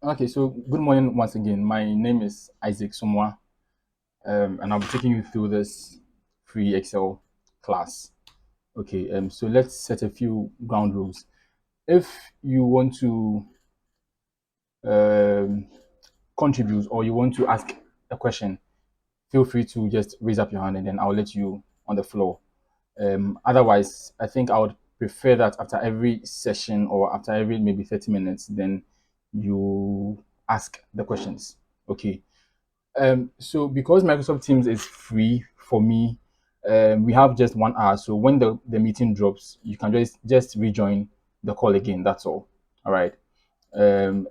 Okay, so good morning once again. My name is Isaac Somwa, and I'll be taking you through this free Excel class. Okay, so let's set a few ground rules. If you want to um, contribute or you want to ask a question, feel free to just raise up your hand and then I'll let you on the floor. Otherwise, I think I would prefer that after every session or after every maybe 30 minutes, then you ask the questions. Okay. So because Microsoft Teams is free for me, we have just 1 hour. So when the meeting drops, you can just rejoin the call again. That's all. All right. Um,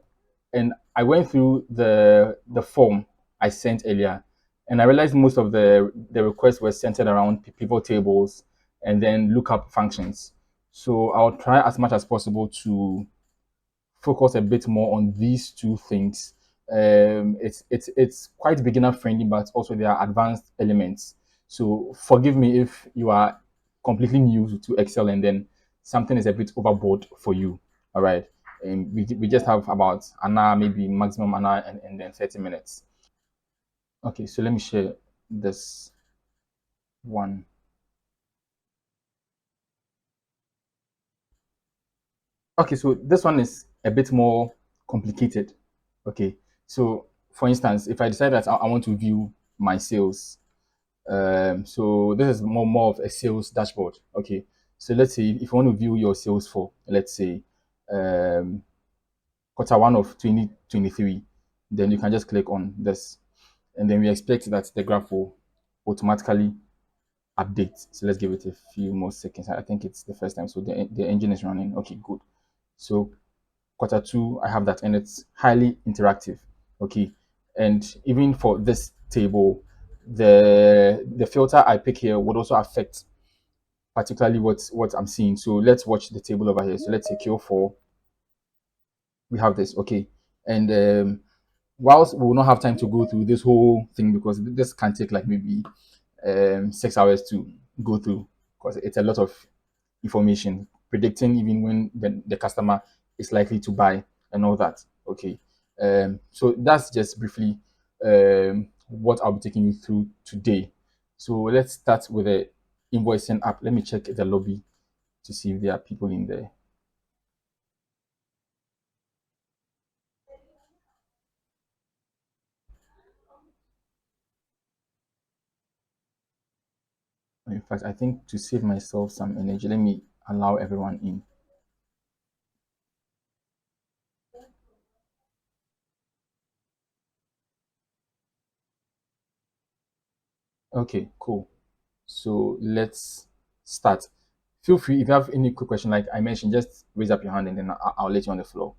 and I went through the form I sent earlier, and I realized most of the requests were centered around pivot tables and then lookup functions. So I'll try as much as possible to focus a bit more on these two things. It's quite beginner friendly, but also there are advanced elements. So forgive me if you are completely new to Excel and then something is a bit overboard for you. All right. And we just have about an hour, maybe maximum an hour, and then 30 minutes. Okay, so let me share this one. Okay, so this one is a bit more complicated. Okay, so for instance, if I decide that I want to view my sales, so this is more of a sales dashboard. Okay, so let's say if you want to view your sales for, let's say, um, quarter 1 of 2023, then you can just click on this, and then we expect that the graph will automatically update. So let's give it a few more seconds. I think it's the first time, so the engine is running. Okay, good. So quarter 2, I have that, and it's highly interactive. Okay, and even for this table, the filter I pick here would also affect particularly what I'm seeing. So let's watch the table over here. So let's say Q4, we have this. Okay, and whilst we will not have time to go through this whole thing because this can take like maybe 6 hours to go through because it's a lot of information predicting even when the customer is likely to buy and all that. Okay, so that's just briefly what I'll be taking you through today. So let's start with the invoicing app. Let me check the lobby to see if there are people in there. In fact, I think to save myself some energy, let me allow everyone in. Okay, cool. So let's start. Feel free if you have any quick question, like I mentioned, just raise up your hand and then I'll let you on the floor.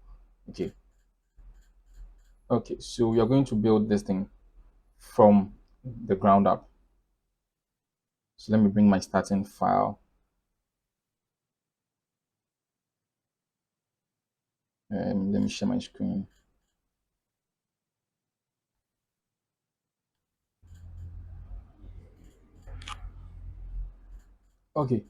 Okay. Okay. So we are going to build this thing from the ground up. So let me bring my starting file. Let me share my screen. Okay.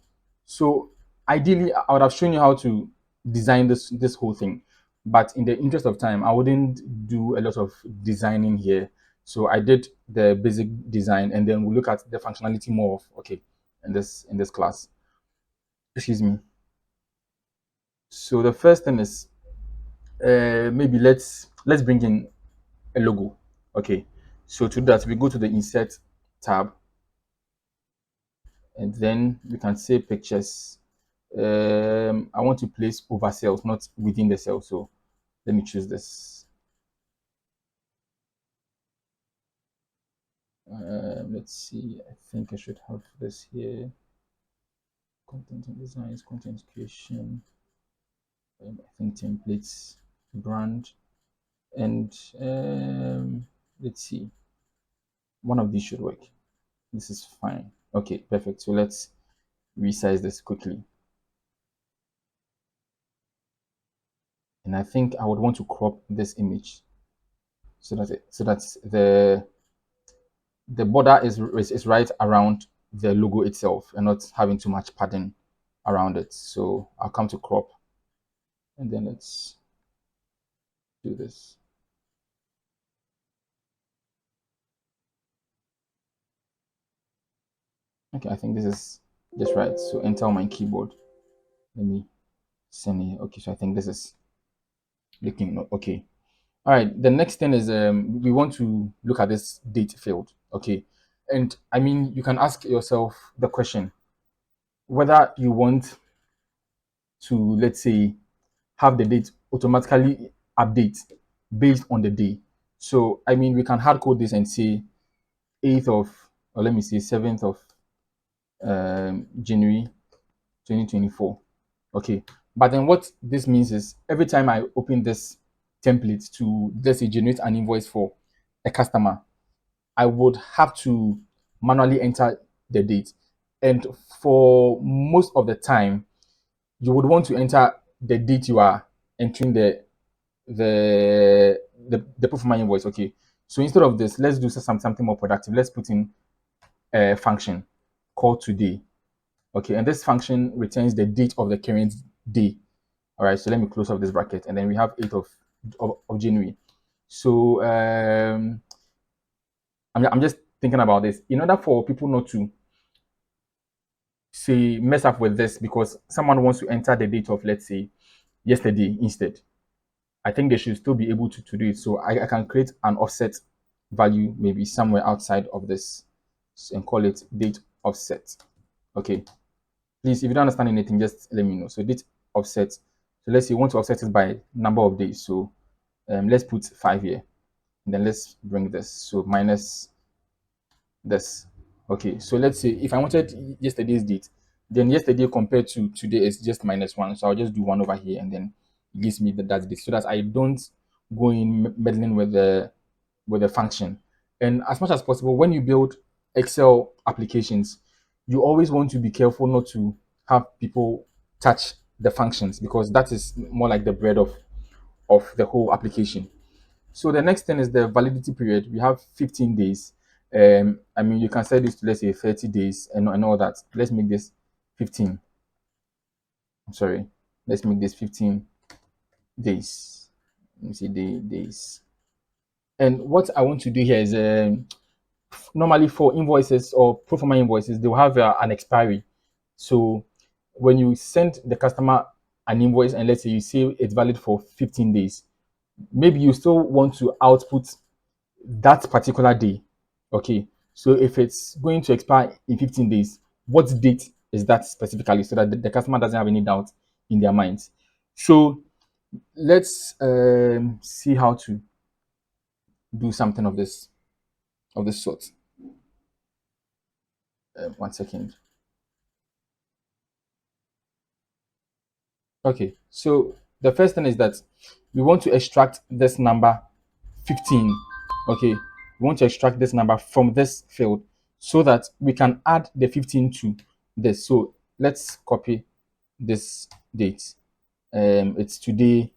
So ideally, I would have shown you how to design this whole thing, but in the interest of time, I wouldn't do a lot of designing here. So I did the basic design, and then we'll look at the functionality more of okay in this class. Excuse me. So the first thing is maybe let's bring in a logo. Okay. So to that, we go to the insert tab, and then we can say pictures. I want to place over cells, not within the cell. So let me choose this. Let's see. I think I should have this here. Content and designs, content creation. I think templates, brand, and let's see. One of these should work. This is fine. Okay, perfect. So let's resize this quickly. And I think I would want to crop this image so that the border is right around the logo itself and not having too much padding around it. So I'll come to crop and then let's do this. Okay, I think this is just right. So enter on my keyboard. Let me send it. Okay, so I think this is looking okay. All right. The next thing is we want to look at this date field. Okay, and I mean you can ask yourself the question whether you want to, let's say, have the date automatically update based on the day. So I mean we can hard code this and say 8th of, or let me say 7th of January 2024. Okay. But then what this means is every time I open this template to, let's say, generate an invoice for a customer, I would have to manually enter the date. And for most of the time, you would want to enter the date you are entering the proof of my invoice. Okay. So instead of this, let's do something more productive. Let's put in a function called today. Okay, and this function returns the date of the current day. All right, so let me close off this bracket, and then we have 8th of January. So I'm just thinking about this. In order for people not to say mess up with this because someone wants to enter the date of, let's say, yesterday instead, I think they should still be able to do it. So I can create an offset value maybe somewhere outside of this and call it date offset. Okay, please, if you don't understand anything, just let me know. So date offset. So let's say you want to offset it by number of days. So let's put 5 here. And then let's bring this. So minus this. Okay, so let's say if I wanted yesterday's date, then yesterday compared to today is just -1. So I'll just do 1 over here and then it gives me that date so that I don't go in meddling with the function. And as much as possible, when you build Excel applications, you always want to be careful not to have people touch the functions because that is more like the bread of the whole application. So the next thing is the validity period. We have 15 days. I mean, you can set this to, let's say, 30 days and all that. Let's make this 15. I'm sorry. Let's make this 15 days. Let me see, days. And what I want to do here is normally for invoices or pro forma invoices, they'll have an expiry. So when you send the customer an invoice and let's say you say it's valid for 15 days, maybe you still want to output that particular day. Okay. So if it's going to expire in 15 days, what date is that specifically so that the customer doesn't have any doubt in their minds? So let's see how to do something of this sort. 1 second. Okay, so the first thing is that we want to extract this number 15. Okay, we want to extract this number from this field so that we can add the 15 to this. So let's copy this date. It's today.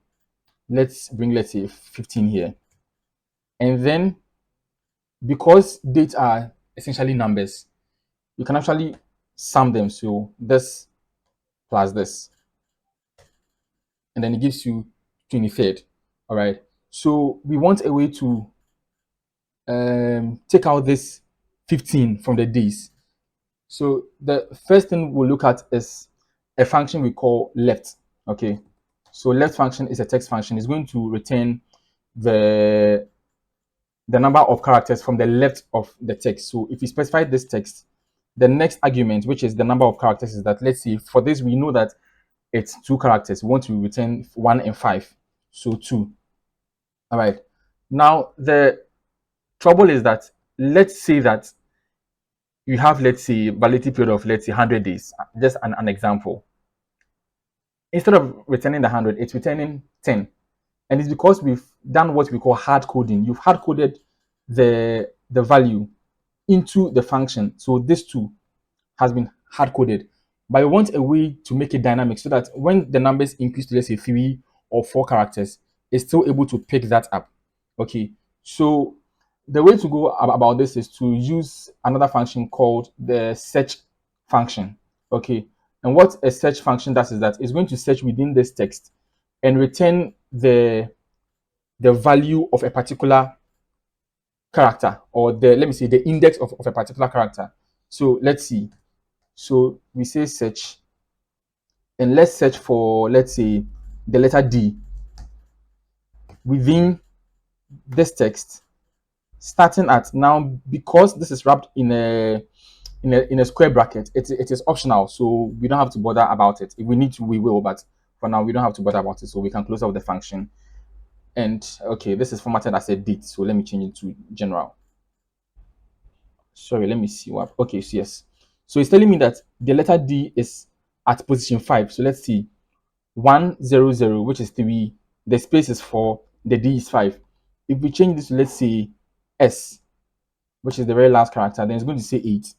Let's bring, let's say, 15 here. And then because dates are essentially numbers, you can actually sum them. So this plus this. And then it gives you 23rd. All right. So we want a way to take out this 15 from the days. So the first thing we'll look at is a function we call left. Okay. So left function is a text function. It's going to return the number of characters from the left of the text. So if we specify this text, the next argument, which is the number of characters, is that, let's see, for this we know that it's 2 characters. We want to return 1 and 5. So 2. All right. Now the trouble is that let's say that you have, let's say, validity period of, let's say, 100 days. Just an example. Instead of returning the 100, it's returning 10. And it's because we've done what we call hard coding. You've hard coded the value into the function. So this too has been hard coded. But I want a way to make it dynamic so that when the numbers increase to, let's say, 3 or 4 characters, it's still able to pick that up. Okay. So the way to go about this is to use another function called the search function. Okay. And what a search function does is that it's going to search within this text and return the value of a particular character, or the, let me say, the index of a particular character. So let's see. So we say search, and let's search for, let's say, the letter D within this text, starting at now, because this is wrapped in a square bracket. It is optional, so we don't have to bother about it. If we need to, we will, but for now we don't have to bother about it, so we can close out the function. And okay, this is formatted as a date, so let me change it to general. Sorry, let me see what. Okay, so yes, so it's telling me that the letter D is at position 5. So let's see, 100, which is 3, the space is 4, the D is 5. If we change this to, let's say, S, which is the very last character, then it's going to say 8.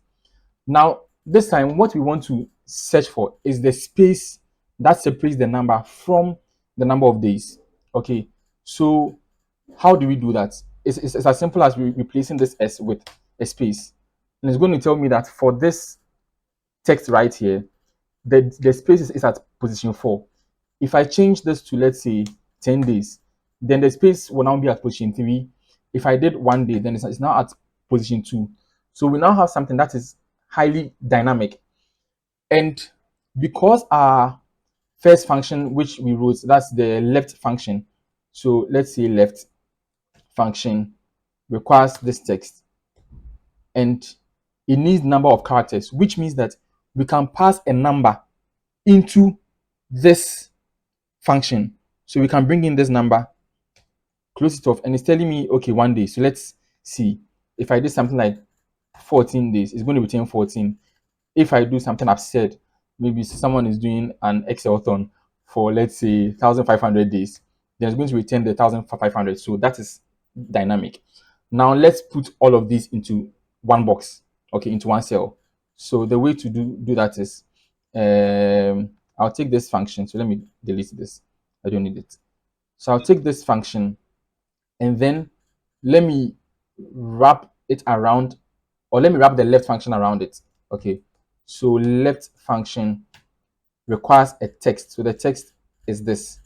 Now, this time, what we want to search for is the space that separates the number from the number of days. Okay, so how do we do that? It's as simple as replacing this S with a space. And it's going to tell me that for this text right here, the space is at position 4. If I change this to, let's say, 10 days, then the space will now be at position 3. If I did 1 day, then it's now at position 2. So we now have something that is highly dynamic. And because our first function, which we wrote, that's the left function. So let's say left function requires this text, and it needs number of characters, which means that we can pass a number into this function. So we can bring in this number, close it off, and it's telling me, okay, 1 day. So let's see. If I did something like 14 days, it's going to return 14. If I do something absurd, maybe someone is doing an Excel-thon for, let's say, 1,500 days, then it's going to return the 1,500. So that is dynamic. Now let's put all of these into one box, okay, into one cell. So the way to do that is, I'll take this function. So let me delete this. I don't need it. So I'll take this function, and then let me wrap it around, or let me wrap the left function around it. Okay, so left function requires a text. So the text is this,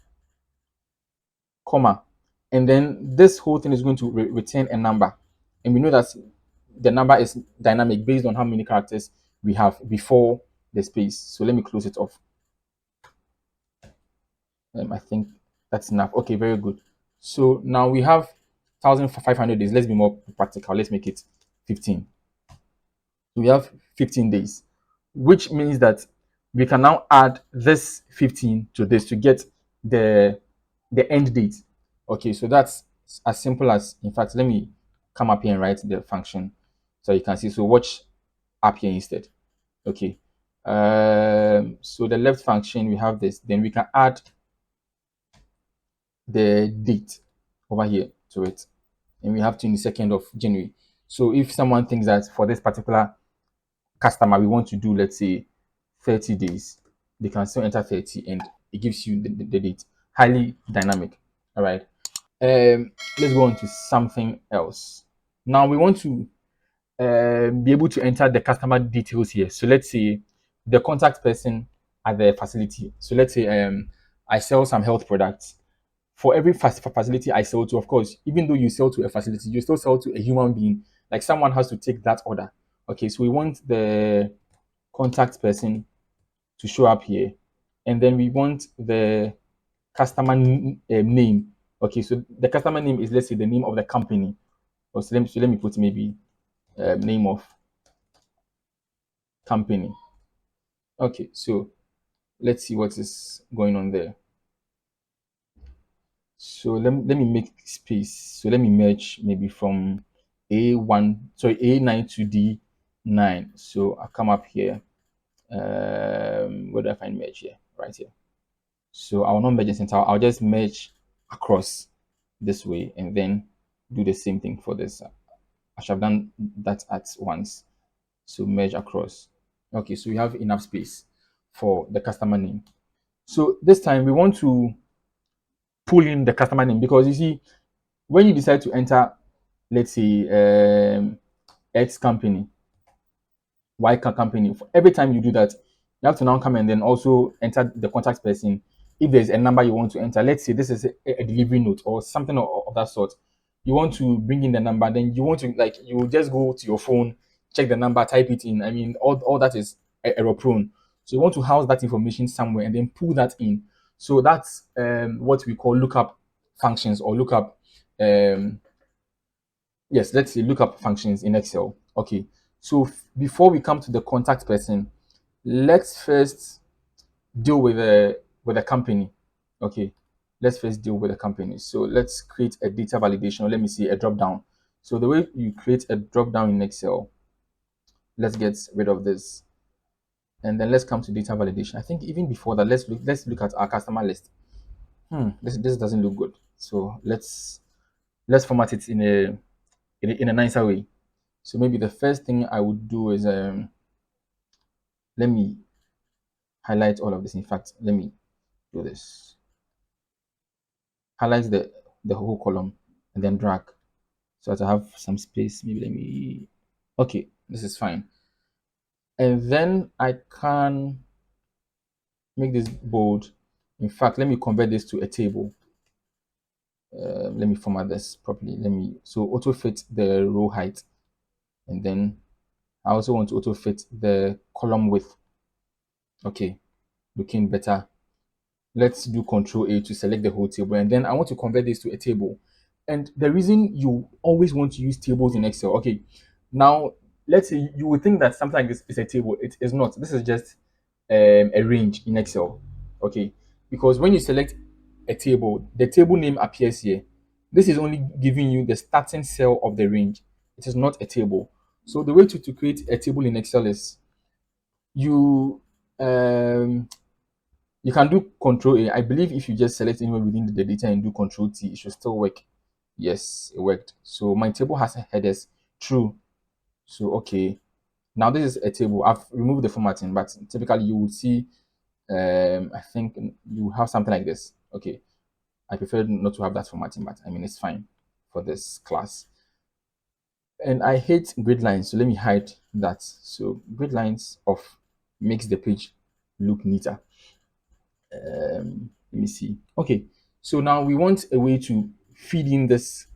comma, and then this whole thing is going to return a number. And we know that the number is dynamic based on how many characters we have before the space. So let me close it off. I think that's enough. Okay, very good. So now we have 1,500 days. Let's be more practical. Let's make it 15. We have 15 days, which means that we can now add this 15 to this to get the end date. Okay, so that's as simple as, in fact, let me come up here and write the function so you can see. So watch up here instead. Okay, so the left function, we have this, then we can add the date over here to it, and we have 22nd of January. So if someone thinks that for this particular customer we want to do, let's say, 30 days, they can still enter 30 and it gives you the date. Highly dynamic. All right, let's go on to something else. Now we want to be able to enter the customer details here. So let's say the contact person at the facility. So let's say I sell some health products. For every facility I sell to, of course, even though you sell to a facility, you still sell to a human being. Like someone has to take that order. Okay, so we want the contact person to show up here, and then we want the customer name. Okay, so the customer name is, let's say, the name of the company. Or so let me put maybe name of company. Okay, so let's see what is going on there. So let me make space. So let me merge maybe from A9 to D9. So I'll come up here. Where do I find merge here? Right here. So I will not merge in center. I'll just merge across this way and then do the same thing for this. I should have done that at once. So merge across. Okay, so we have enough space for the customer name. So this time we want to pull in the customer name, because you see, when you decide to enter, let's say, X company, Y company, every time you do that, you have to now come and then also enter the contact person. If there's a number you want to enter, let's say this is a delivery note or something of that sort, you want to bring in the number, then you want to, like, you just go to your phone, check the number, type it in. I mean, all that is error prone. So you want to house that information somewhere and then pull that in. So that's what we call lookup functions or lookup. Yes, let's say lookup functions in Excel. Okay. So before we come to the contact person, let's first deal with a company. Okay, let's first deal with a company. So let's create a data validation, or let me see, a drop down. So the way you create a drop down in Excel, let's get rid of this, and then let's come to data validation. I think even before that, let's look at our customer list. This doesn't look good. So let's format it in a nicer way. So maybe the first thing I would do is let me highlight all of this. In fact, let me do this. Highlight the whole column and then drag so that I have some space. Maybe let me. Okay, this is fine. And then I can make this bold. In fact, let me convert this to a table. Let me format this properly. So auto fit the row height, and then I also want to auto fit the column width. Okay, looking better. Let's do Control A to select the whole table, and then I want to convert this to a table. And the reason you always want to use tables in Excel, okay, now let's say you would think that something like this is a table. It is not. This is just a range in Excel, okay, because when you select a table, the table name appears here. This is only giving you the starting cell of the range. It is not a table. So the way to create a table in Excel is you um you can do Control A. I believe if you just select anywhere within the data and do Control T, it should still work. Yes, it worked. So my table has headers. True. So okay. Now this is a table. I've removed the formatting, but typically you would see I think you have something like this. Okay. I prefer not to have that formatting, but I mean it's fine for this class. And I hate grid lines, so let me hide that. So grid lines off makes the page look neater. Let me see. Okay, so now we want a way to feed in this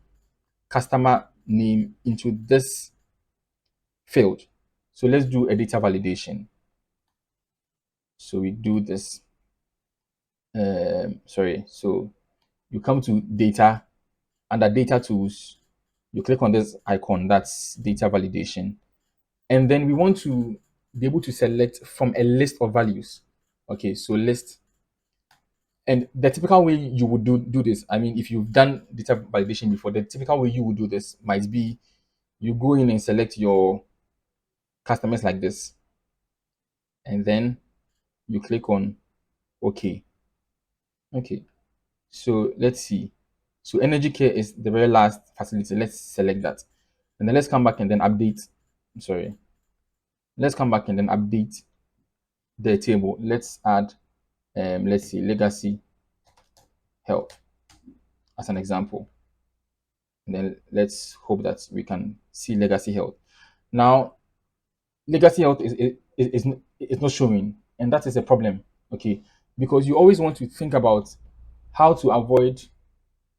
customer name into this field. So let's do a data validation. So we do this. Sorry. So you come to data, under data tools, you click on this icon, that's data validation. And then we want to be able to select from a list of values. Okay, so list. And the typical way you would do this, I mean, if you've done data validation before, the typical way you would do this might be you go in and select your customers like this, and then you click on OK. Okay, so let's see. So energy care is the very last facility. Let's select that, and then let's come back and then update. Sorry, let's come back and then update the table. Let's add, let's see, legacy health as an example. And then let's hope that we can see legacy health. Now, legacy health is not showing, and that is a problem. Okay, because you always want to think about how to avoid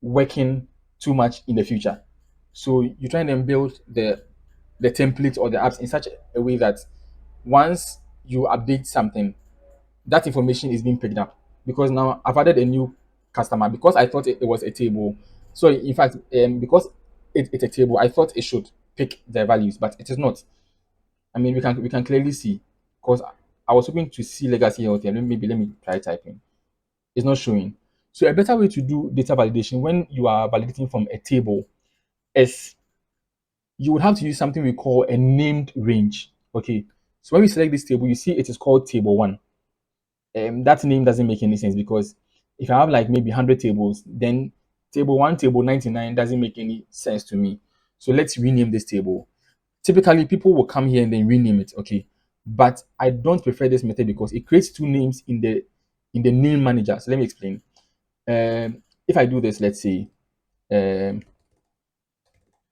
working too much in the future. So you try and build the template or the apps in such a way that once you update something, that information is being picked up. Because now I've added a new customer because I thought it was a table. So in fact, because it's a table, I thought it should pick the values, but it is not. I mean, we can clearly see because I was hoping to see legacy health here. Maybe let me try typing. It's not showing. So a better way to do data validation when you are validating from a table is you would have to use something we call a named range. Okay. So when we select this table, you see it is called table one. That name doesn't make any sense because if I have like maybe 100 tables, then table one, table 99 doesn't make any sense to me. So let's rename this table. Typically, people will come here and then rename it, okay? But I don't prefer this method because it creates two names in the name manager. So let me explain. If I do this, let's say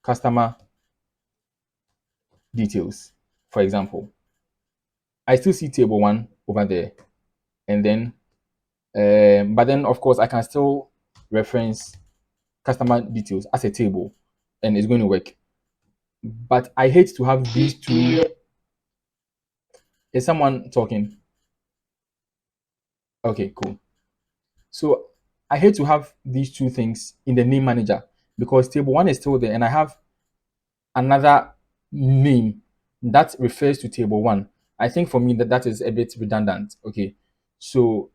customer details, for example, I still see table one over there, and then but then of course I can still reference customer details as a table, and it's going to work. But I hate to have these two Is someone talking? Okay, cool. So I hate to have these two things in the name manager because table one is still there and I have another name that refers to table one. I think for me that is a bit redundant. Okay, so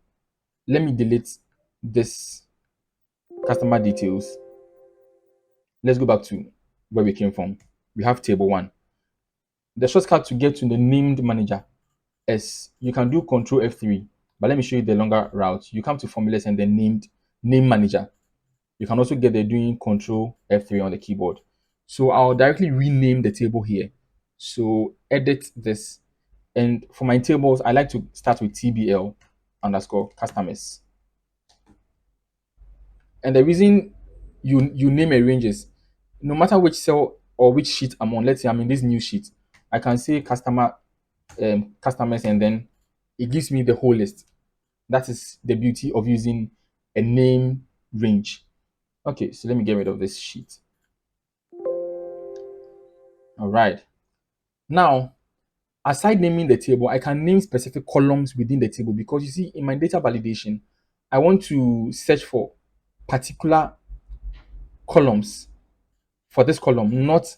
let me delete this customer details. Let's go back to where we came from. We have table one. The shortcut to get to the named manager is you can do Control F3, but let me show you the longer route. You come to formulas and then named name manager. You can also get there doing Control F3 on the keyboard. So I'll directly rename the table here. So edit this. And for my tables, I like to start with TBL underscore customers. And the reason you name a range is no matter which cell or which sheet I'm on, let's say I'm in this new sheet, I can say customers and then it gives me the whole list. That is the beauty of using a name range. Okay, so let me get rid of this sheet. All right. Now, aside naming the table, I can name specific columns within the table because you see, in my data validation, I want to search for particular columns for this column, not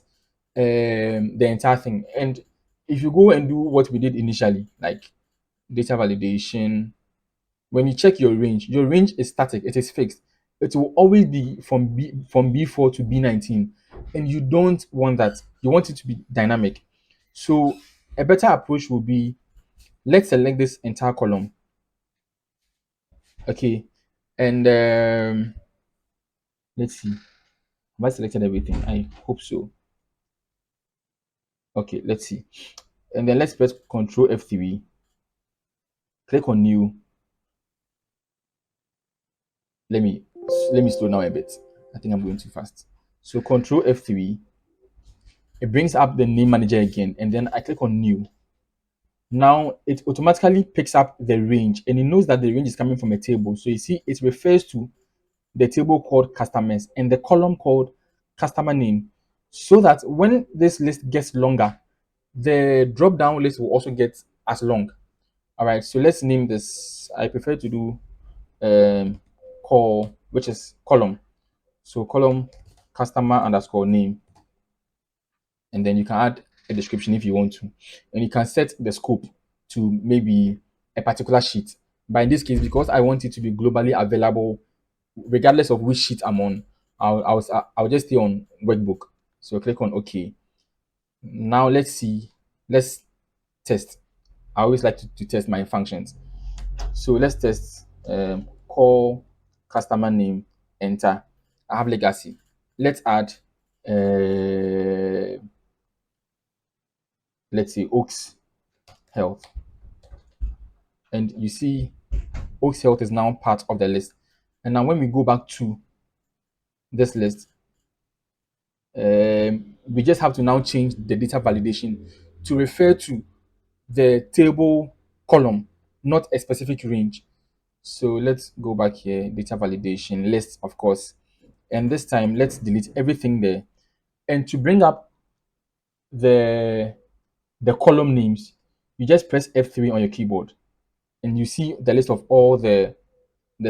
the entire thing. And if you go and do what we did initially, like data validation, when you check your range is static, it is fixed. It will always be from B4 to B19, and you don't want that. You want it to be dynamic. So a better approach will be let's select this entire column. Okay, and let's see. Have I selected everything? I hope so. Okay, let's see. And then let's press Control F3. Click on New. Let me let me slow down a bit. I think I'm going too fast. So Control F3. It brings up the name manager again, and then I click on New. Now it automatically picks up the range, and it knows that the range is coming from a table. So you see, it refers to the table called customers and the column called customer name, so that when this list gets longer, the drop down list will also get as long. All right, so let's name this. I prefer to do call, which is column. So column customer underscore name, and then you can add a description if you want to, and you can set the scope to maybe a particular sheet. But in this case, because I want it to be globally available, regardless of which sheet I'm on, I'll just stay on workbook. So click on OK. Now let's see. Let's test. I always like to test my functions. So let's test call customer name, enter. I have legacy. Let's add let's say Oaks Health. And you see Oaks Health is now part of the list. And now when we go back to this list, we just have to now change the data validation to refer to the table column, not a specific range. So let's go back here, data validation list, of course. And this time, let's delete everything there. And to bring up the column names, you just press F3 on your keyboard, and you see the list of all the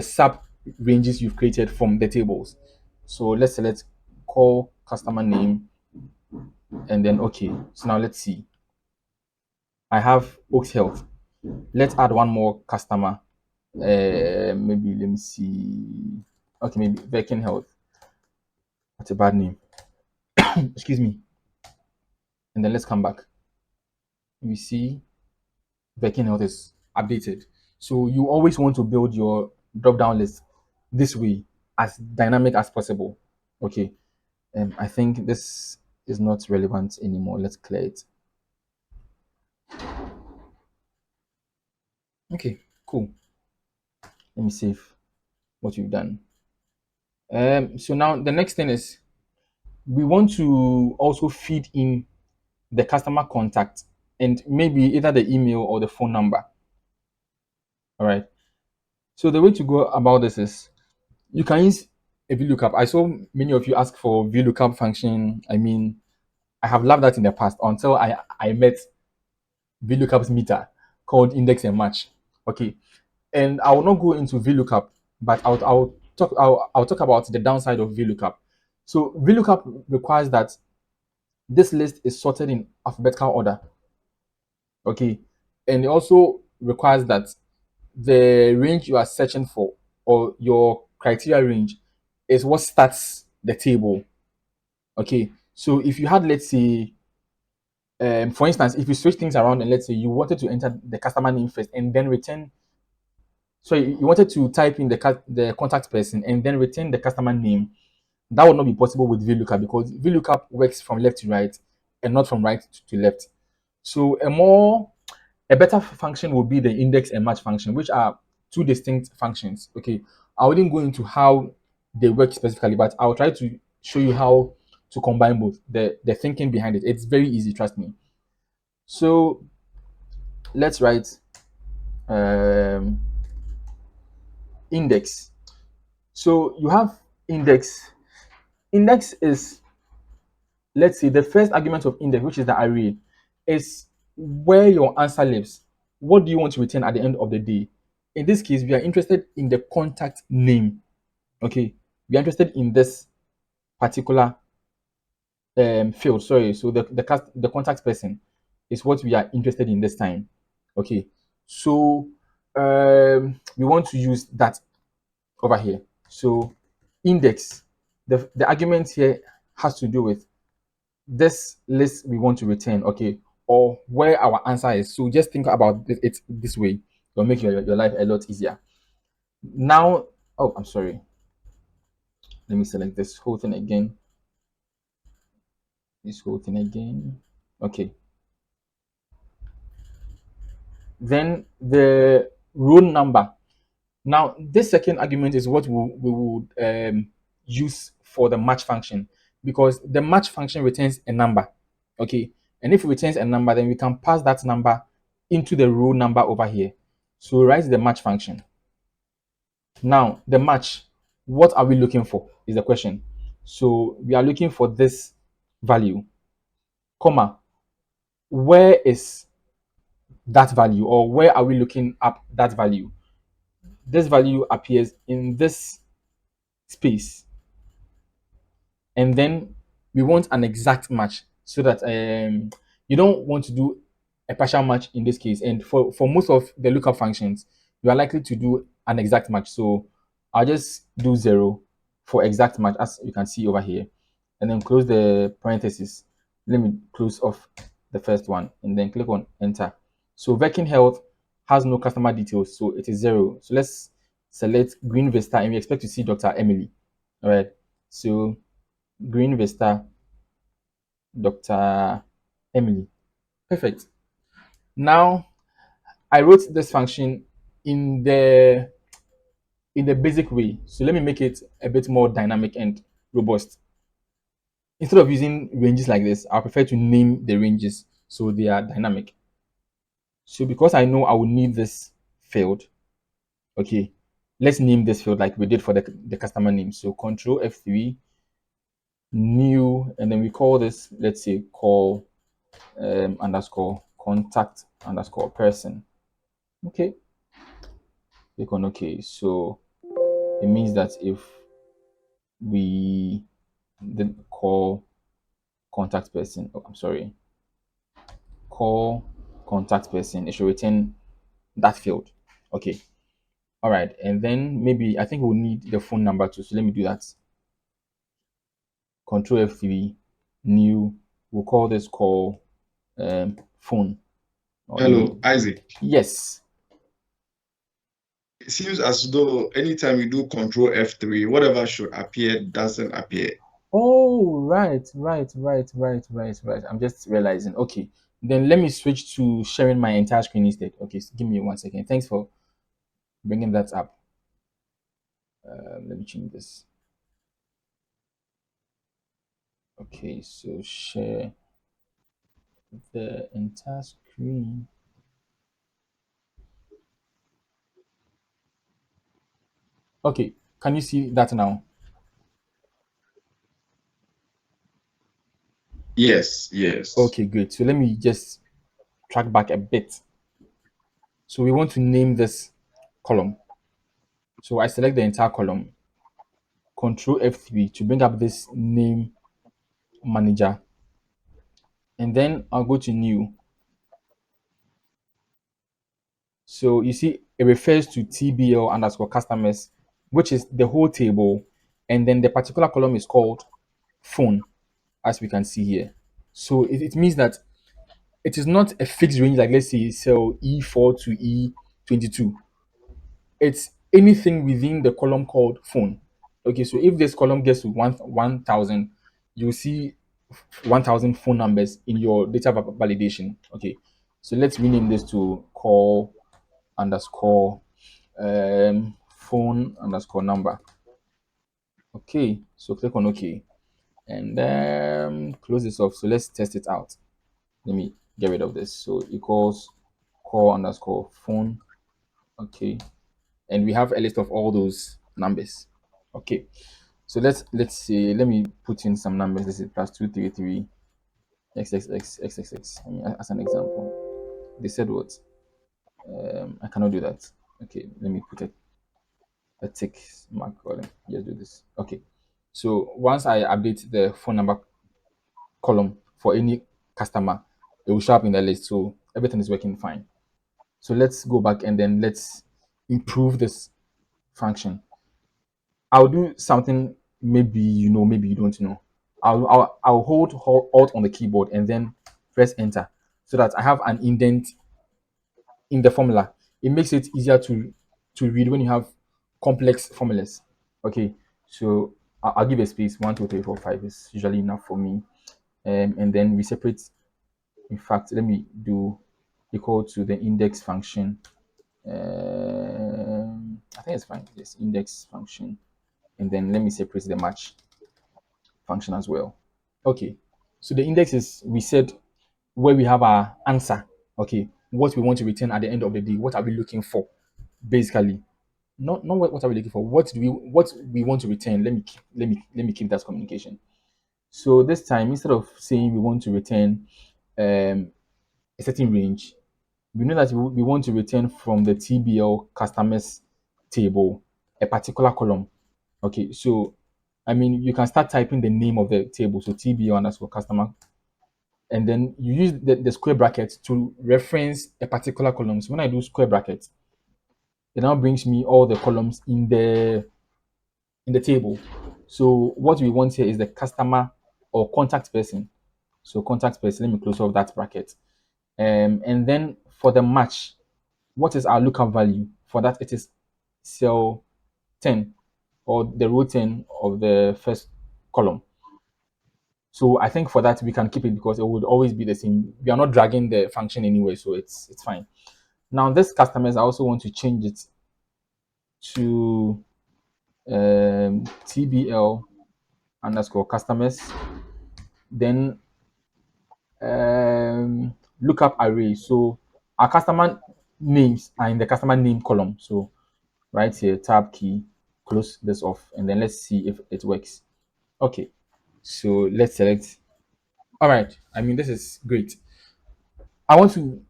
sub ranges you've created from the tables. So let's select call customer name, and then okay. So now let's see. I have Oaks Health. Let's add one more customer. Maybe let me see. Okay, maybe Viking Health. That's a bad name. Excuse me. And then let's come back. You see, Viking Health is updated. So you always want to build your drop-down list this way, as dynamic as possible. Okay. I think this is not relevant anymore. Let's clear it. Okay, cool. Let me save what you've done. So now the next thing is we want to also feed in the customer contact and maybe either the email or the phone number. All right. So the way to go about this is you can use a VLOOKUP. I saw many of you ask for VLOOKUP function. I mean, I have loved that in the past until I met VLOOKUP's meter. called index and match. Okay, and I will not go into VLOOKUP, but I'll talk about the downside of VLOOKUP. So VLOOKUP requires that this list is sorted in alphabetical order. Okay, and it also requires that the range you are searching for, or your criteria range, is what starts the table. Okay, so if you had, let's say, for instance, if you switch things around and let's say you wanted to enter the customer name first and then return, so you wanted to type in the contact person and then return the customer name, that would not be possible with VLOOKUP because VLOOKUP works from left to right and not from right to left. So a better function would be the index and match function, which are two distinct functions. Okay, I wouldn't go into how they work specifically, but I'll try to show you how to combine both, the thinking behind it. It's very easy, trust me. So let's write um, index. So you have index. Index is, let's say, the first argument of index, which is the array, is where your answer lives. What do you want to return at the end of the day? In this case, we are interested in the contact name. Okay, we are interested in this particular field. Sorry, so the contact person is what we are interested in this time. Okay, so we want to use that over here. So index, the argument here has to do with this list we want to return, okay, or where our answer is. So just think about it this way. It'll make your life a lot easier. Now, oh, I'm sorry. Let me select this whole thing again. This whole thing again. Okay. Then the row number. Now, this second argument is what we would use for the match function because the match function returns a number. Okay. And if it returns a number, then we can pass that number into the row number over here. So write the match function. Now, the match, what are we looking for is the question. So we are looking for this value, comma, where is that value or where are we looking up that value? This value appears in this space, and then we want an exact match so that you don't want to do a partial match in this case. And for most of the lookup functions, you are likely to do an exact match. So I'll just do 0 for exact match, as you can see over here, and then close the parenthesis. Let me close off the first one and then click on enter. So Virkin Health has no customer details, so it is 0. So let's select Green Vista and we expect to see Dr. Emily. All right, so Green Vista, Dr. Emily. Perfect. Now I wrote this function in the basic way. So let me make it a bit more dynamic and robust. Instead of using ranges like this, I prefer to name the ranges so they are dynamic. So because I know I will need this field, okay, let's name this field like we did for the customer name. So Control F3, new, and then we call this, let's say, call underscore contact underscore person. Okay, click on OK. So it means that if we then call contact person, oh, I'm sorry, call contact person, it should return that field. Okay, all right, and then maybe I think we'll need the phone number too. So let me do that. Control F3, new. We'll call this call phone. Hello, Isaac. Yes. It seems as though anytime you do Control F3, whatever should appear doesn't appear. Oh, right. I'm just realizing. Okay, then let me switch to sharing my entire screen instead. Okay, so give me 1 second. Thanks for bringing that up. Let me change this. Okay, so share the entire screen. Okay, can you see that now? Yes, yes. Okay, great. So let me just track back a bit. So we want to name this column. So I select the entire column, Control F3 to bring up this name manager, and then I'll go to new. So you see, it refers to TBL underscore customers, which is the whole table, and then the particular column is called phone, as we can see here. So it means that it is not a fixed range, like let's say cell E4 to E22. It's anything within the column called phone. Okay, so if this column gets to 1,000, you'll see 1,000 phone numbers in your data validation. Okay, so let's rename this to call underscore phone underscore number. Okay, so click on OK and then close this off. So let's test it out. Let me get rid of this. So equals call underscore phone. Okay, and we have a list of all those numbers. Okay, so let's see. Let me put in some numbers. This is plus 233 xxx. I mean, as an example, they said what? I cannot do that. Okay, let me put a tick mark column. Just do this. Okay, so once I update the phone number column for any customer, it will show up in the list. So everything is working fine. So let's go back and then let's improve this function. I'll do something maybe you know, maybe you don't know. I'll hold Alt on the keyboard and then press enter so that I have an indent in the formula. It makes it easier to read when you have complex formulas. Okay, so I'll give a space. 1, 2, 3, 4, 5 is usually enough for me. And then we separate. In fact, let me do equal to the index function. I think it's fine. This index function, and then let me separate the match function as well. Okay, so the index is, we said, where we have our answer. Okay, what we want to return at the end of the day. What are we looking for, basically? Not what are we looking for. What we want to return. Let me keep that communication. So this time, instead of saying we want to return a certain range, we know that we want to return from the TBL customers table a particular column. Okay, so I mean, you can start typing the name of the table, so TBL underscore customer, and then you use the square bracket to reference a particular column. So when I do square bracket, it now brings me all the columns in the table. So what we want here is the customer or contact person. So contact person, let me close off that bracket. And then for the match, what is our lookup value? For that, it is cell 10 or the row 10 of the first column. So I think for that we can keep it because it would always be the same. We are not dragging the function anyway, so it's fine. Now this customers, I also want to change it to TBL underscore customers. Then lookup array. So our customer names are in the customer name column. So right here, tab key, close this off, and then let's see if it works. Okay, so let's select. All right, I mean, this is great. I want to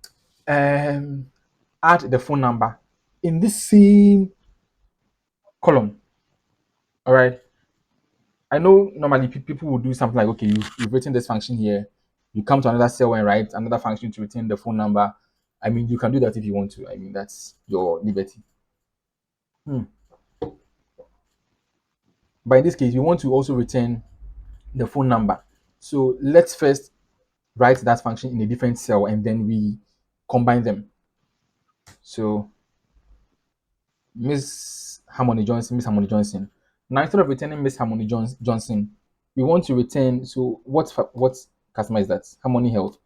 add the phone number in this same column. All right, I know normally people will do something like, okay, you've written this function here, you come to another cell and write another function to return the phone number. I mean, you can do that if you want to. I mean, that's your liberty. Hmm. But in this case, we want to also return the phone number. So let's first write that function in a different cell and then we combine them. So Miss Harmony Johnson, Miss Harmony Johnson. Now instead of returning Miss Harmony Johnson, we want to return. So what customer is that? Harmony Health.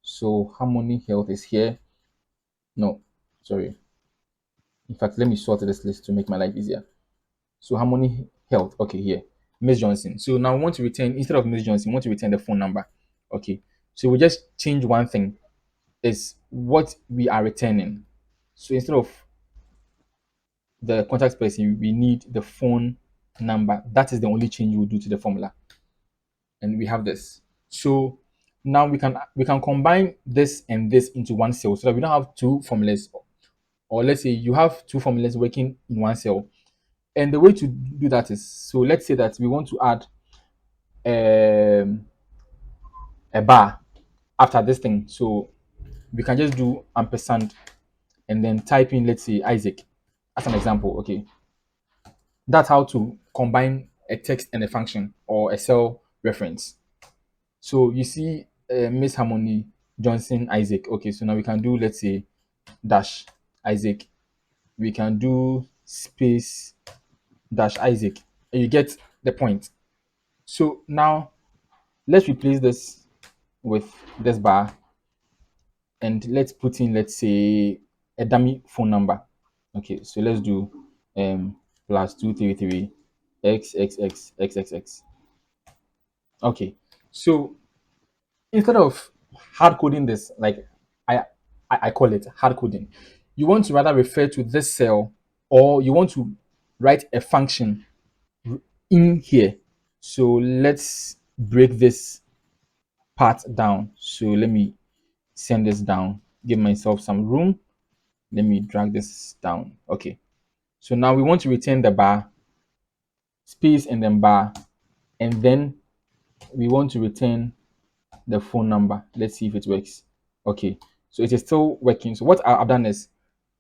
So Harmony Health is here. No, sorry. In fact, let me sort this list to make my life easier. So Harmony Health. Okay, here. Miss Johnson. So now we want to return, instead of Miss Johnson, we want to return the phone number. Okay. So we just change one thing. Is what we are returning. So instead of the contact person, we need the phone number. That is the only change we'll do to the formula. And we have this. So now we can combine this and this into one cell so that we don't have two formulas or let's say you have two formulas working in one cell. And the way to do that is, so let's say that we want to add um, a bar after this thing. So we can just do ampersand and then type in, let's say, Isaac as an example. Okay, that's how to combine a text and a function or a cell reference. So you see Miss Harmony Johnson Isaac. Okay, so now we can do, let's say, dash Isaac. We can do space dash Isaac. And you get the point. So now let's replace this with this bar, and let's put in, let's say, a dummy phone number. Okay, so let's do plus 233 xxx. Okay, so instead of hard coding this, like I, I call it hard coding, you want to rather refer to this cell, or you want to write a function in here. So let's break this part down. So let me send this down, give myself some room. Let me drag this down. Okay. So now we want to return the bar, space and then bar, and then we want to return the phone number. Let's see if it works. Okay. So it is still working. So what I've done is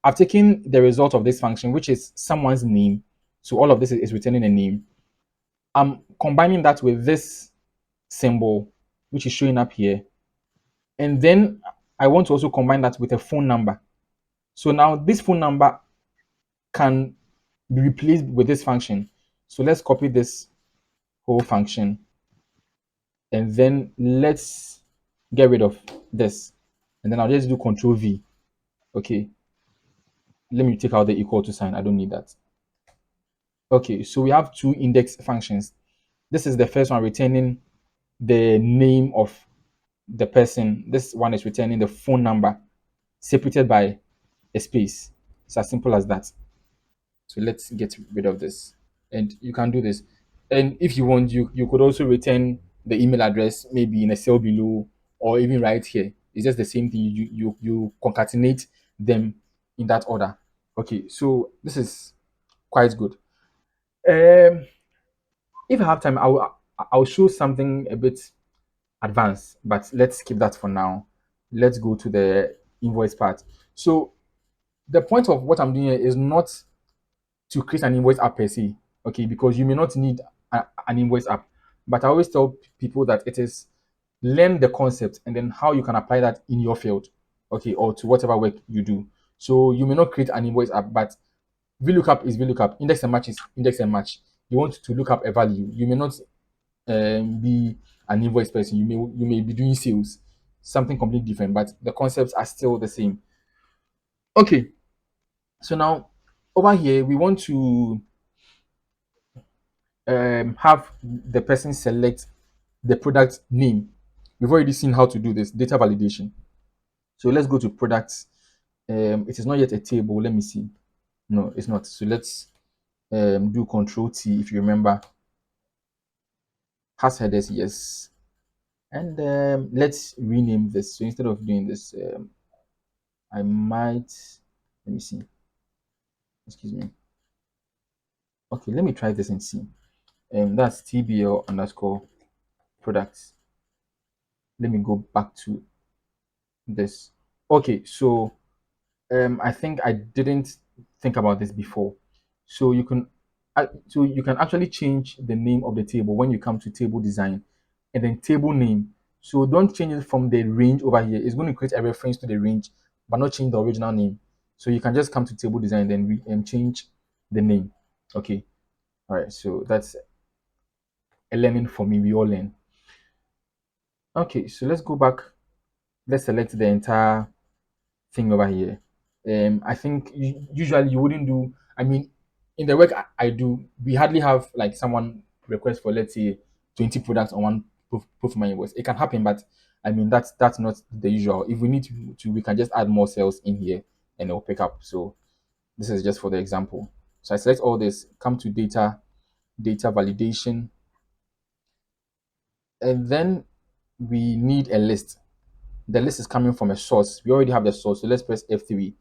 I've taken the result of this function, which is someone's name. So all of this is returning a name. I'm combining that with this symbol, which is showing up here. And then I want to also combine that with a phone number. So now this phone number can be replaced with this function. So let's copy this whole function, and then let's get rid of this. And then I'll just do Control V. Okay. Let me take out the equal to sign. I don't need that. Okay. So we have two index functions. This is the first one, returning the name of the person. This one is returning the phone number separated by a space. It's as simple as that. So let's get rid of this. And you can do this. And if you want, you could also return the email address maybe in a cell below, or even right here. It's just the same thing. You concatenate them in that order. Okay, so this is quite good. If I have time, I'll show something a bit advanced, but let's skip that for now. Let's go to the invoice part. So the point of what I'm doing here is not to create an invoice app per se, okay, because you may not need an invoice app. But I always tell people that it is learn the concept and then how you can apply that in your field, okay, or to whatever work you do. So you may not create an invoice app, but VLOOKUP is VLOOKUP, index and match is index and match. You want to look up a value. You may not be an invoice person. You may be doing sales, something completely different, but the concepts are still the same. Okay, so now over here we want to have the person select the product name. We've already seen how to do this data validation. So let's go to products. It is not yet a table. Let me see. No, it's not. So let's do Control T. If you remember, has headers, yes. And let's rename this. So instead of doing this, I might, let me see. Excuse me. Okay, let me try this and see. That's TBL underscore products. Let me go back to this. Okay, so I think I didn't think about this before. So you can actually change the name of the table when you come to table design, and then table name. So don't change it from the range over here. It's going to create a reference to the range, but not change the original name. So you can just come to table design, then change the name. Okay. All right. So that's a learning for me. We all learn. Okay. So let's go back. Let's select the entire thing over here. I think usually you wouldn't do. I mean, in the work I do, we hardly have like someone request for, let's say, 20 products on one proof of my invoice. It can happen, but I mean that's not the usual. If we need to we can just add more cells in here and it'll pick up. So this is just for the example. So I select all this, come to data validation, and then we need a list. The list is coming from a source. We already have the source, so let's press F3.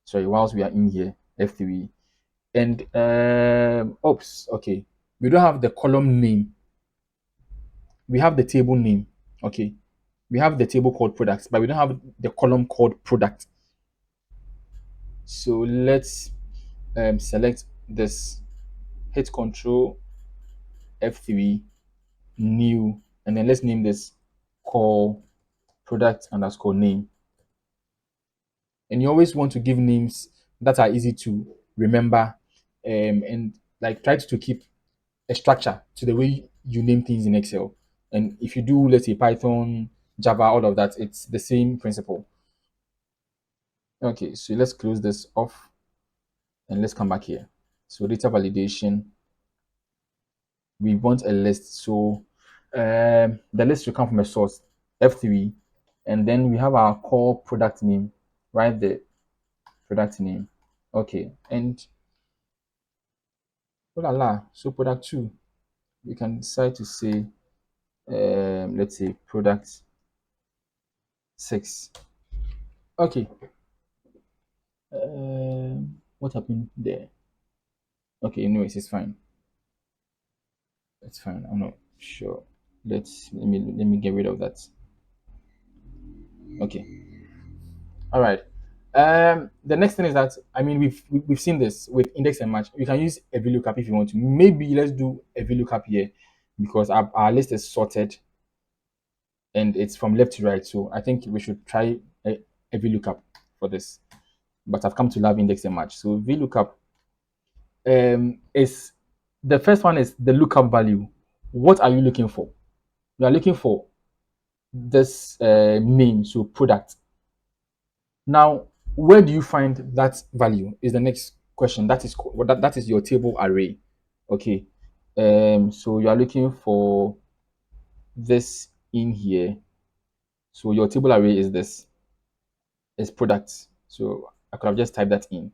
sorry, whilst we are in here, F3. And oops, okay, we don't have the column name. We have the table name. Okay, we have the table called products, but we don't have the column called product. So let's select this, hit Control F3, new, and then let's name this call product underscore name. And you always want to give names that are easy to remember, and like try to keep a structure to the way you name things in Excel. And if you do, let's say Python, Java, all of that, it's the same principle. Okay, so let's close this off and let's come back here. So data validation, we want a list. So the list will come from a source, F3, and then we have our core product name, right there, product name. Okay, and voila, so product 2, we can decide to say, let's say product 6. Okay, what happened there? Okay, anyways, it's fine. It's fine. I'm not sure. Let me get rid of that. Okay. All right. The next thing is that, I mean, we've seen this with index and match. You can use a VLOOKUP if you want to. Maybe let's do a VLOOKUP here because our list is sorted and it's from left to right. So I think we should try a VLOOKUP for this. But I've come to love index and match. So VLOOKUP is the first one is the lookup value. What are you looking for? You are looking for this name, so product. Now, where do you find that value is the next question. That is your table array. Okay. So you are looking for this in here. So your table array is this, is product. So I could have just typed that in.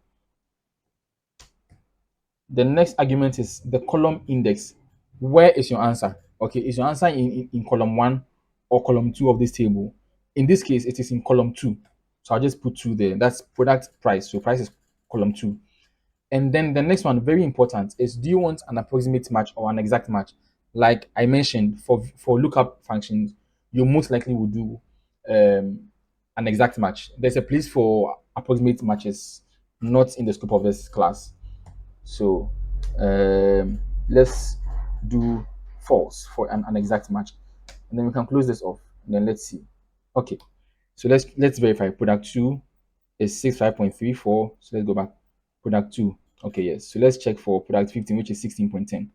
The next argument is the column index. Where is your answer? Okay, is your answer in column 1 or column 2 of this table? In this case, it is in column 2. So I'll just put 2 there. That's product price. So price is column 2. And then the next one, very important, is do you want an approximate match or an exact match? Like I mentioned, for lookup functions, you most likely will do an exact match. There's a place for approximate matches, not in the scope of this class. So let's do false for an exact match, and then we can close this off. And then let's see. Okay, so let's verify. Product 2 is 65.34. So let's go back. Product 2. Okay, yes. So let's check for product 15, which is 16.10.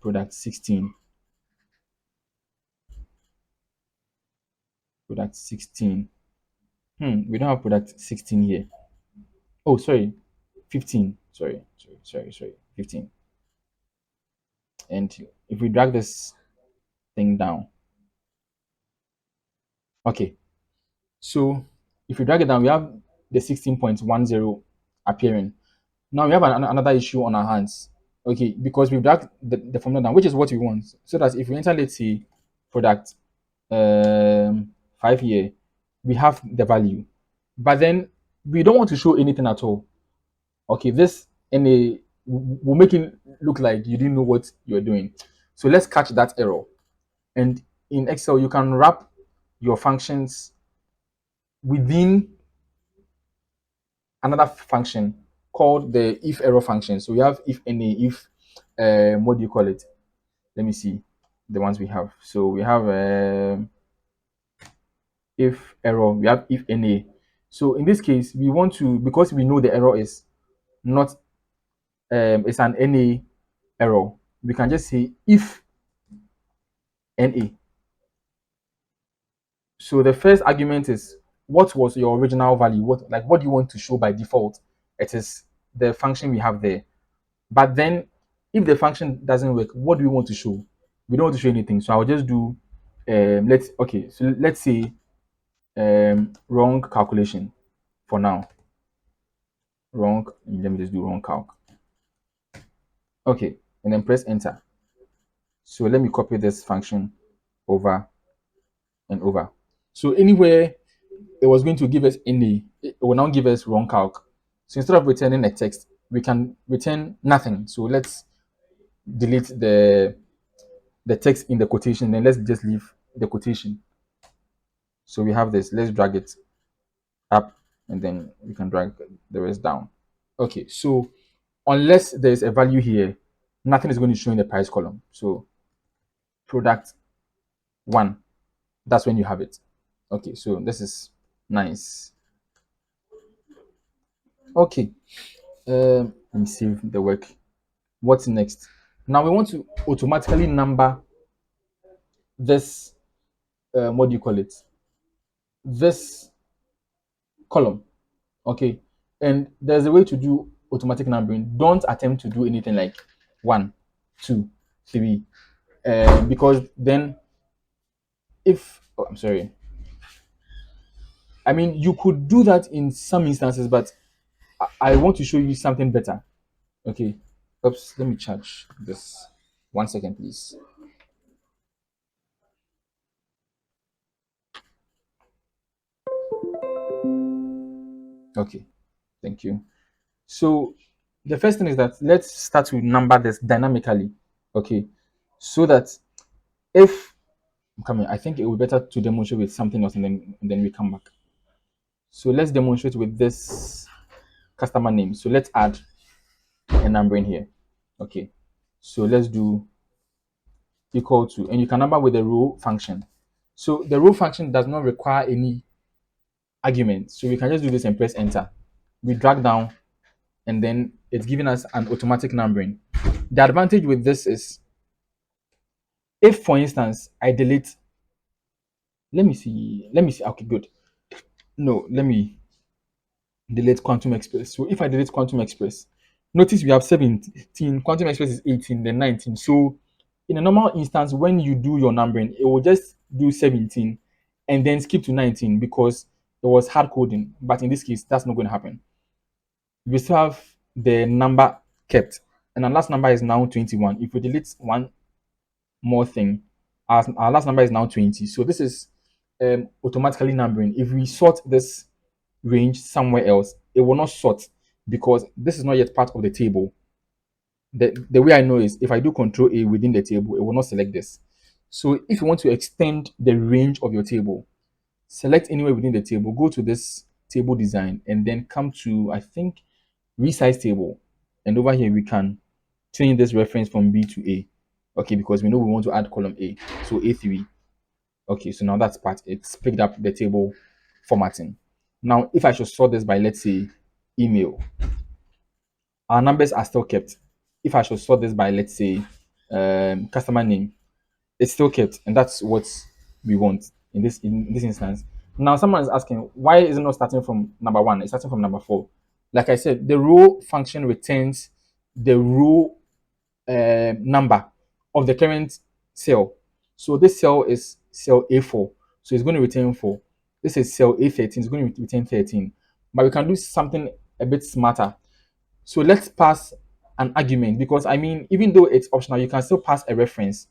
Product 16. Product 16. We don't have product 16 here. Oh, sorry. 15. Sorry. 15. And if we drag this thing down, okay. So if you drag it down, we have the 16.10 appearing. Now we have another issue on our hands. Okay, because we've dragged the formula down, which is what we want. So that if we enter, let's say, product 5 here, we have the value. But then we don't want to show anything at all. Okay, this NA will make it look like you didn't know what you're doing. So let's catch that error. And in Excel, you can wrap your functions within another function called the IFERROR function. So we have if any, if what do you call it? Let me see the ones we have. So we have if error, we have if any. So in this case, we want to, because we know the error is not it's an NA error, we can just say if NA. So the first argument is what was your original value? What do you want to show by default? It is the function we have there. But then if the function doesn't work, what do we want to show? We don't want to show anything. So I'll just do let's say wrong calculation for now. Wrong, let me just do wrong calc. Okay, and then press enter. So let me copy this function over and over. So anywhere it was going to give us any, it will now give us wrong calc. So instead of returning a text, we can return nothing. So let's delete the text in the quotation, then let's just leave the quotation. So we have this. Let's drag it up, and then we can drag the rest down. Okay, so unless there's a value here, nothing is going to show in the price column. So product one, that's when you have it. Okay, so this is nice. Okay, let me save the work. What's next? Now we want to automatically number this, what do you call it? This column. Okay, and there's a way to do automatic numbering. Don't attempt to do anything like 1, 2, 3, because then if, oh, I'm sorry, I mean, you could do that in some instances, but I want to show you something better. Okay, oops, let me charge this. 1 second, please. Okay, thank you. So the first thing is that let's start to number this dynamically. Okay, so that if I'm coming, I think it would be better to demonstrate with something else, and then we come back. So let's demonstrate with this customer name. So let's add a number in here. Okay, so let's do equal to, and you can number with the row function. So the row function does not require any argument. So we can just do this and press enter. We drag down, and then it's giving us an automatic numbering. The advantage with this is, if for instance I delete, let me see, okay, good. No, let me delete Quantum Express. So if I delete Quantum Express, notice we have 17, Quantum Express is 18, then 19. So in a normal instance, when you do your numbering, it will just do 17 and then skip to 19 because it was hard coding. But in this case, that's not going to happen. We still have the number kept, and our last number is now 21. If we delete one more thing, our last number is now 20. So this is automatically numbering. If we sort this range somewhere else, it will not sort because this is not yet part of the table. The way I know is if I do Control A within the table, it will not select this. So if you want to extend the range of your table, select anywhere within the table, go to this table design, and then come to, I think, resize table. And over here, we can change this reference from B to A. Okay, because we know we want to add column A. So A3. Okay, so now that's part. It's picked up the table formatting. Now, if I should sort this by, let's say, email, our numbers are still kept. If I should sort this by, let's say, customer name, it's still kept, and that's what we want in this instance. Now, someone is asking, why is it not starting from number 1? It's starting from number 4. Like I said, the row function returns the row number of the current cell. So this cell is cell A4, so it's going to return 4. This is cell A13, it's going to return 13. But we can do something a bit smarter. So let's pass an argument, because I mean, even though it's optional, you can still pass a reference.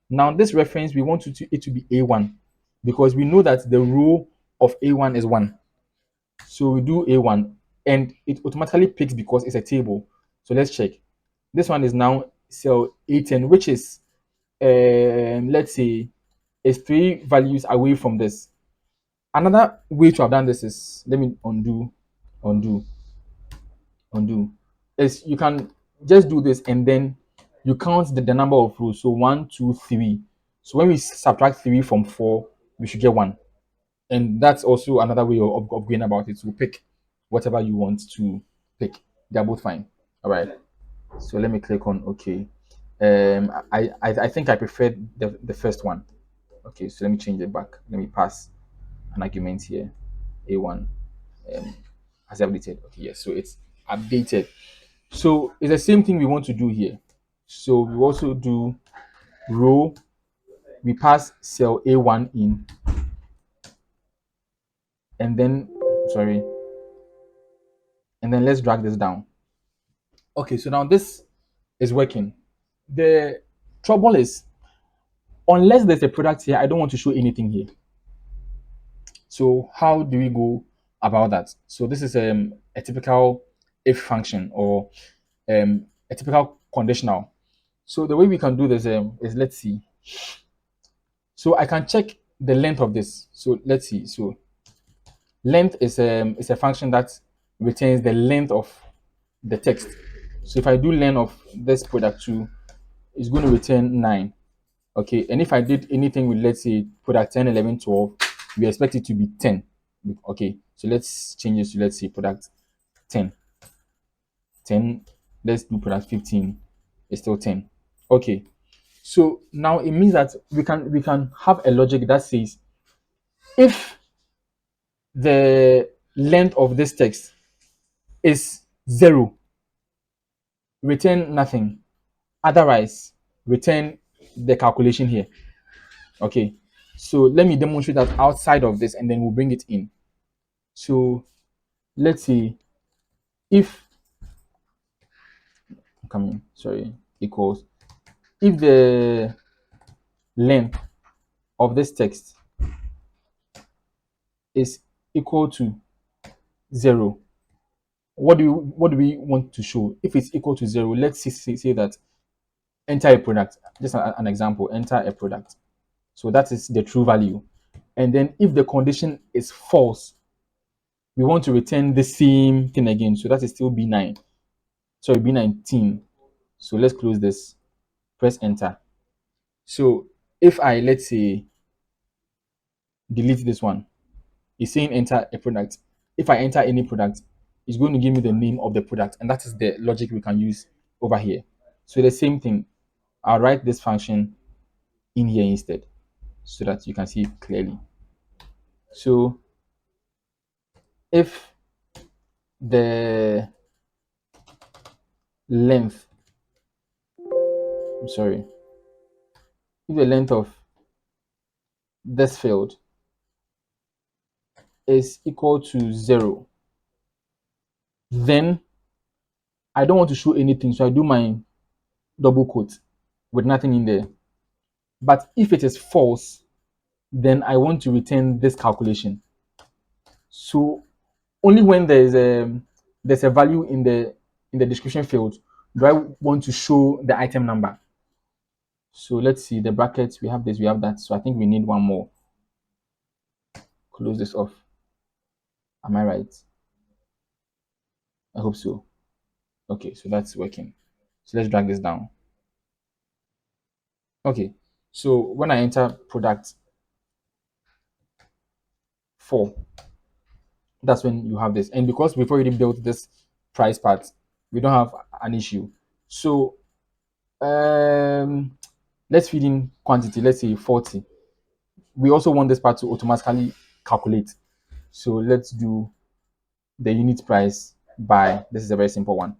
Now this reference, we want it to be A1, because we know that the row of A1 is 1. So we do A1, and it automatically picks because it's a table. So let's check. This one is now cell A10, which is, let's say, is 3 values away from this. Another way to have done this is, let me undo, is you can just do this and then you count the number of rows. So 1, 2, 3. So when we subtract 3 from 4, we should get 1. And that's also another way of going about it. So pick whatever you want to pick. They're both fine. All right. So let me click on OK. I think I prefer the first one. Okay, so let me change it back. Let me pass an argument here. A1 has updated. Okay, yes, so it's updated. So it's the same thing we want to do here. So we also do row. We pass cell A1 in, and then sorry, and then let's drag this down. Okay, so now this is working. The trouble is, unless there's a product here, I don't want to show anything here. So how do we go about that? So this is a typical if function, or a typical conditional. So the way we can do this is, let's see. So I can check the length of this. So let's see. So length is a function that returns the length of the text. So if I do length of this product 2, it's going to return 9. Okay, and if I did anything with, let's say, product 10, 11, 12, we expect it to be 10. Okay, so let's change this to, let's say, product 10. 10, let's do product 15, it's still 10. Okay, so now it means that we can have a logic that says, if the length of this text is 0, return nothing. Otherwise, return the calculation here. Okay, so let me demonstrate that outside of this, and then we'll bring it in. So let's see, if coming sorry equals, if the length of this text is equal to 0, what do we want to show? If it's equal to 0, let's say that enter a product. Just an example, enter a product. So that is the true value. And then if the condition is false, we want to return the same thing again. So that is still B9. Sorry, B19. So let's close this, press enter. So if I, let's say, delete this one, it's saying enter a product. If I enter any product, it's going to give me the name of the product, and that is the logic we can use over here. So the same thing, I'll write this function in here instead, so that you can see it clearly. So if the length, I'm sorry, if the length of this field is equal to 0, then I don't want to show anything, so I do my double quote with nothing in there. But if it is false, then I want to return this calculation. So only when there's a value in the description field do I want to show the item number. So let's see the brackets. We have this, we have that. So I think we need one more. Close this off. Am I right? I hope so. Okay, so that's working. So let's drag this down. Okay, so when I enter product 4, that's when you have this. And because we've already built this price part, we don't have an issue. So let's feed in quantity, let's say 40. We also want this part to automatically calculate. So let's do the unit price by, this is a very simple one,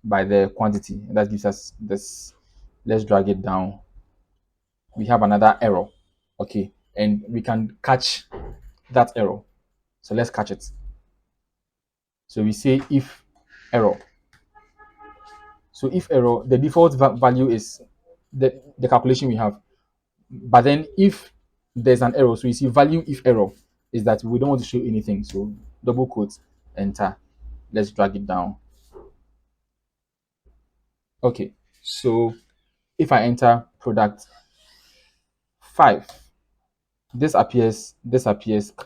by the quantity. And that gives us this. Let's drag it down. We have another error. Okay, and we can catch that error. So let's catch it. So we say if error. So if error, the default value is the calculation we have. But then if there's an error, so you see value if error is that we don't want to show anything. So double quote, enter. Let's drag it down. Okay, so if I enter product 5, this appears,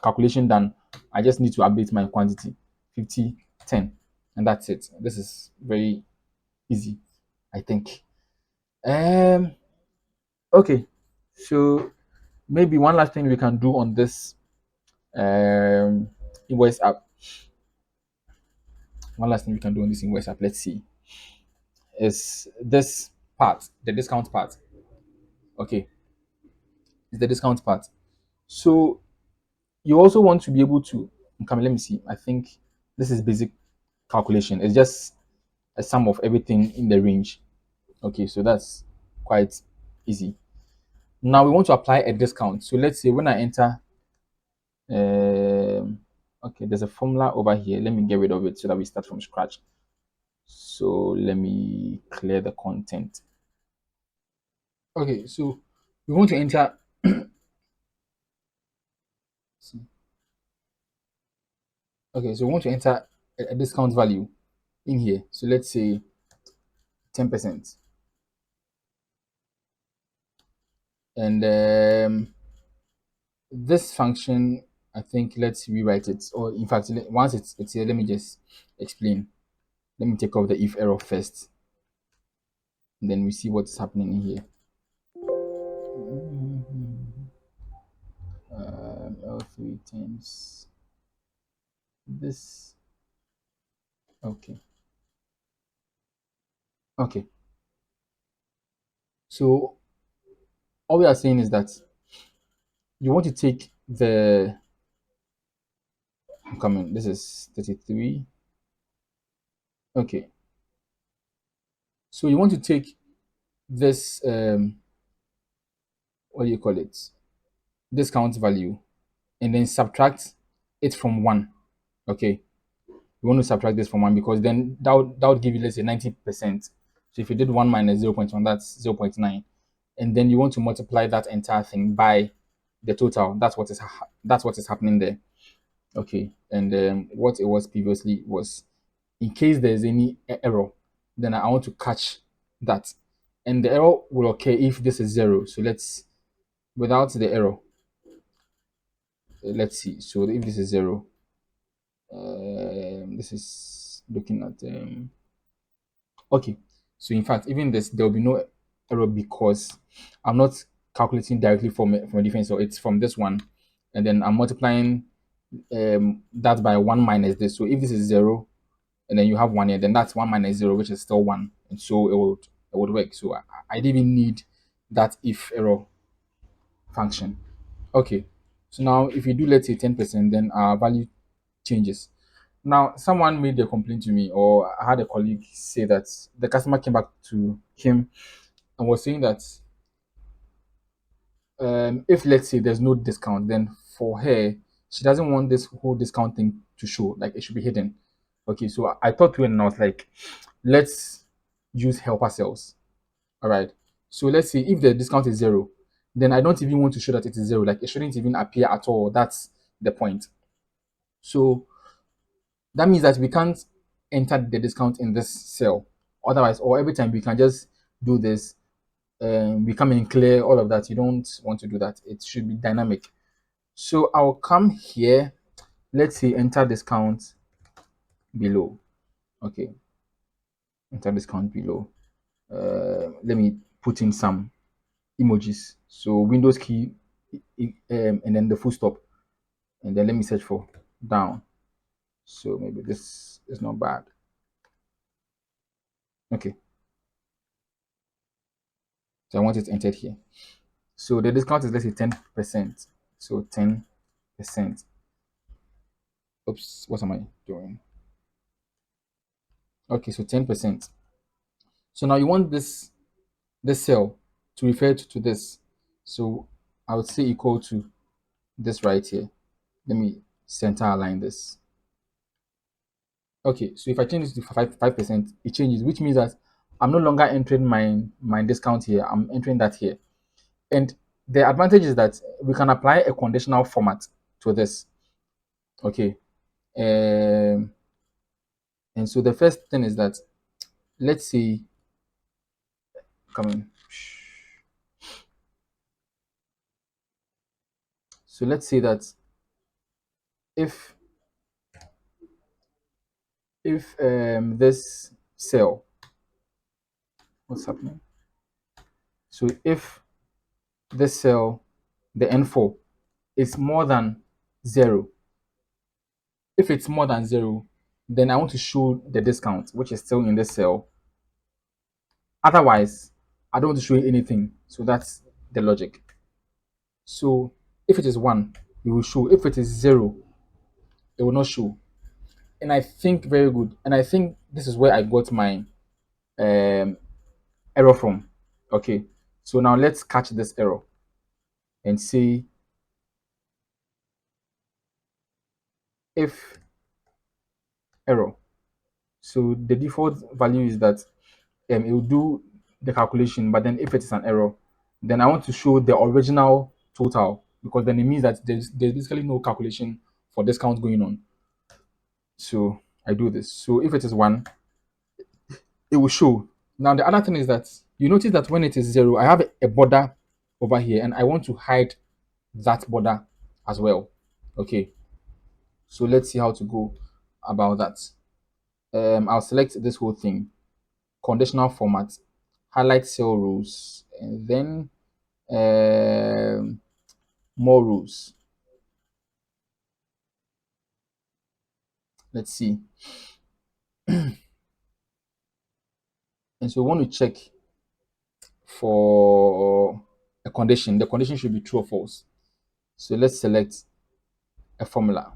calculation done. I just need to update my quantity, 50, 10, and that's it. This is very easy, I think. Okay, so maybe one last thing we can do on this invoice app. One last thing we can do on this invoice app, let's see, is this part, the discount part. Okay, it's the discount part. So you also want to be able to come, let me see, I think this is basic calculation. It's just a sum of everything in the range. Okay, so that's quite easy. Now we want to apply a discount. So let's say when I enter, okay, there's a formula over here. Let me get rid of it so that we start from scratch. So let me clear the content. Okay, so we want to enter Okay, so we want to enter a discount value in here. So let's say 10%. And this function, I think let's rewrite it. Or in fact, once it's here, let me just explain. Let me take off the if error first. And then we see what's happening in here. L3 times this. Okay. Okay. So all we are saying is that you want to take the, I'm coming, this is 33. Okay. So you want to take this, what do you call it? Discount value, and then subtract it from 1. Okay. You want to subtract this from 1 because then that would give you, let's say, 90%. So if you did 1 minus 0.1, that's 0.9. And then you want to multiply that entire thing by the total. That's what is happening there. Okay. And what it was previously was, in case there's any error, then I want to catch that. And the error will occur if this is 0. So without the error, let's see. So if this is 0, this is looking at okay. So in fact, even this, there will be no error because I'm not calculating directly from a difference. So it's from this one, and then I'm multiplying that by 1 minus this. So if this is 0, and then you have 1 here, then that's 1 minus 0, which is still 1, and so it would work. So I didn't even need that if error function. Okay. So now if you do, let's say, 10%, then our value changes. Now, someone made a complaint to me, or I had a colleague say that the customer came back to him and was saying that if, let's say, there's no discount, then for her, she doesn't want this whole discount thing to show, like it should be hidden. Okay, so I thought to it and I was like, let's use helper cells. All right. So let's say if the discount is 0, then I don't even want to show that it is 0. Like it shouldn't even appear at all. That's the point. So that means that we can't enter the discount in this cell. Otherwise, or every time we can just do this, we come in clear all of that. You don't want to do that. It should be dynamic. So I'll come here. Let's say enter discount below. Okay, enter discount below. Let me put in some emojis. So Windows key, and then the full stop, and then let me search for down. So maybe this is not bad. Okay. So I want it entered here. So the discount is, let's say, 10%. So 10%. Oops, what am I doing? Okay, so 10%. So now you want this cell to refer to this. So I would say equal to this right here. Let me center align this. Okay, so if I change this to 5%, it changes, which means that I'm no longer entering my discount here. I'm entering that here. And the advantage is that we can apply a conditional format to this. Okay. And so the first thing is that, let's say, come in. So let's say that if this cell, what's happening? So if this cell, the N4, is more than 0, if it's more than 0, then I want to show the discount, which is still in this cell. Otherwise, I don't want to show anything. So that's the logic. So if it is 1, it will show. If it is 0, it will not show. And I think very good. And I think this is where I got my error from. Okay. So now let's catch this error and see if error. So the default value is that it will do the calculation, but then if it is an error, then I want to show the original total, because then it means that there's basically no calculation for discount going on. So I do this. So if it is 1, it will show. Now the other thing is that you notice that when it is 0, I have a border over here and I want to hide that border as well. Okay, so let's see how to go about that. I'll select this whole thing, conditional format, highlight cell rules, and then more rules. Let's see. And so we want to check for a condition. The condition should be true or false. So let's select a formula.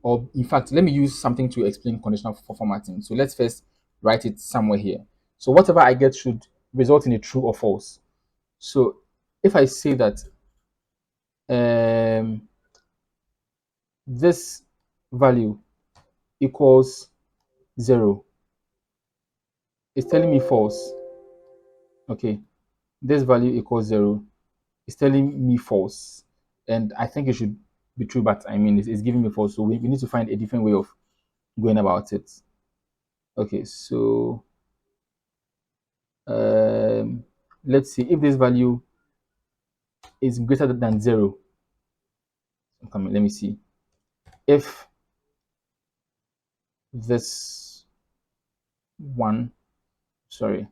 Or in fact, let me use something to explain conditional formatting. So let's first write it somewhere here. So whatever I get should result in a true or false. So if I say that um, this value equals 0, it's telling me false. Okay, this value equals 0, it's telling me false. And I think it should be true, but I mean, it's giving me false. So we need to find a different way of going about it. Okay, so um, let's see if this value is greater than 0. Come on, let me see. If this one, sorry.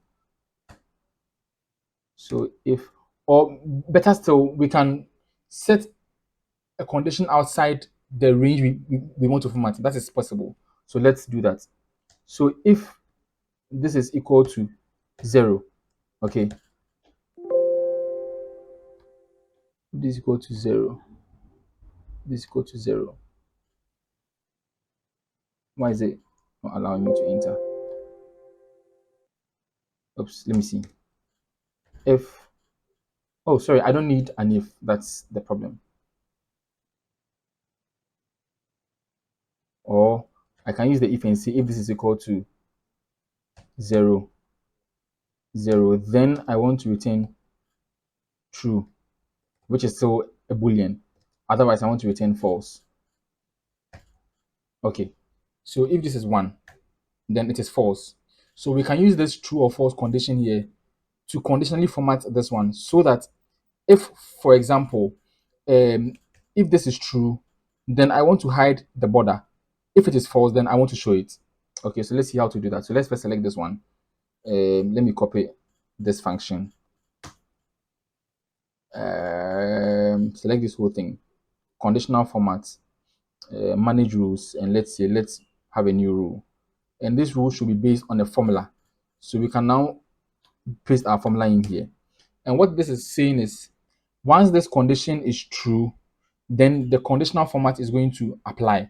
So if, or better still, we can set a condition outside the range we want to format. That is possible. So let's do that. So if this is equal to 0, okay, this is equal to 0, this is equal to 0. Why is it not allowing me to enter? Oops, let me see. If, oh, sorry, I don't need an if. That's the problem. Or I can use the if and see if this is equal to 0, 0. Then I want to return true, which is still a boolean. Otherwise, I want to return false. Okay, so if this is 1, then it is false. So we can use this true or false condition here to conditionally format this one so that if, for example, if this is true, then I want to hide the border. If it is false, then I want to show it. Okay, so let's see how to do that. So let's first select this one. Let me copy this function. Select this whole thing, conditional format, manage rules, and let's say let's have a new rule. And this rule should be based on a formula. So we can now paste our formula in here. And what this is saying is, once this condition is true, then the conditional format is going to apply.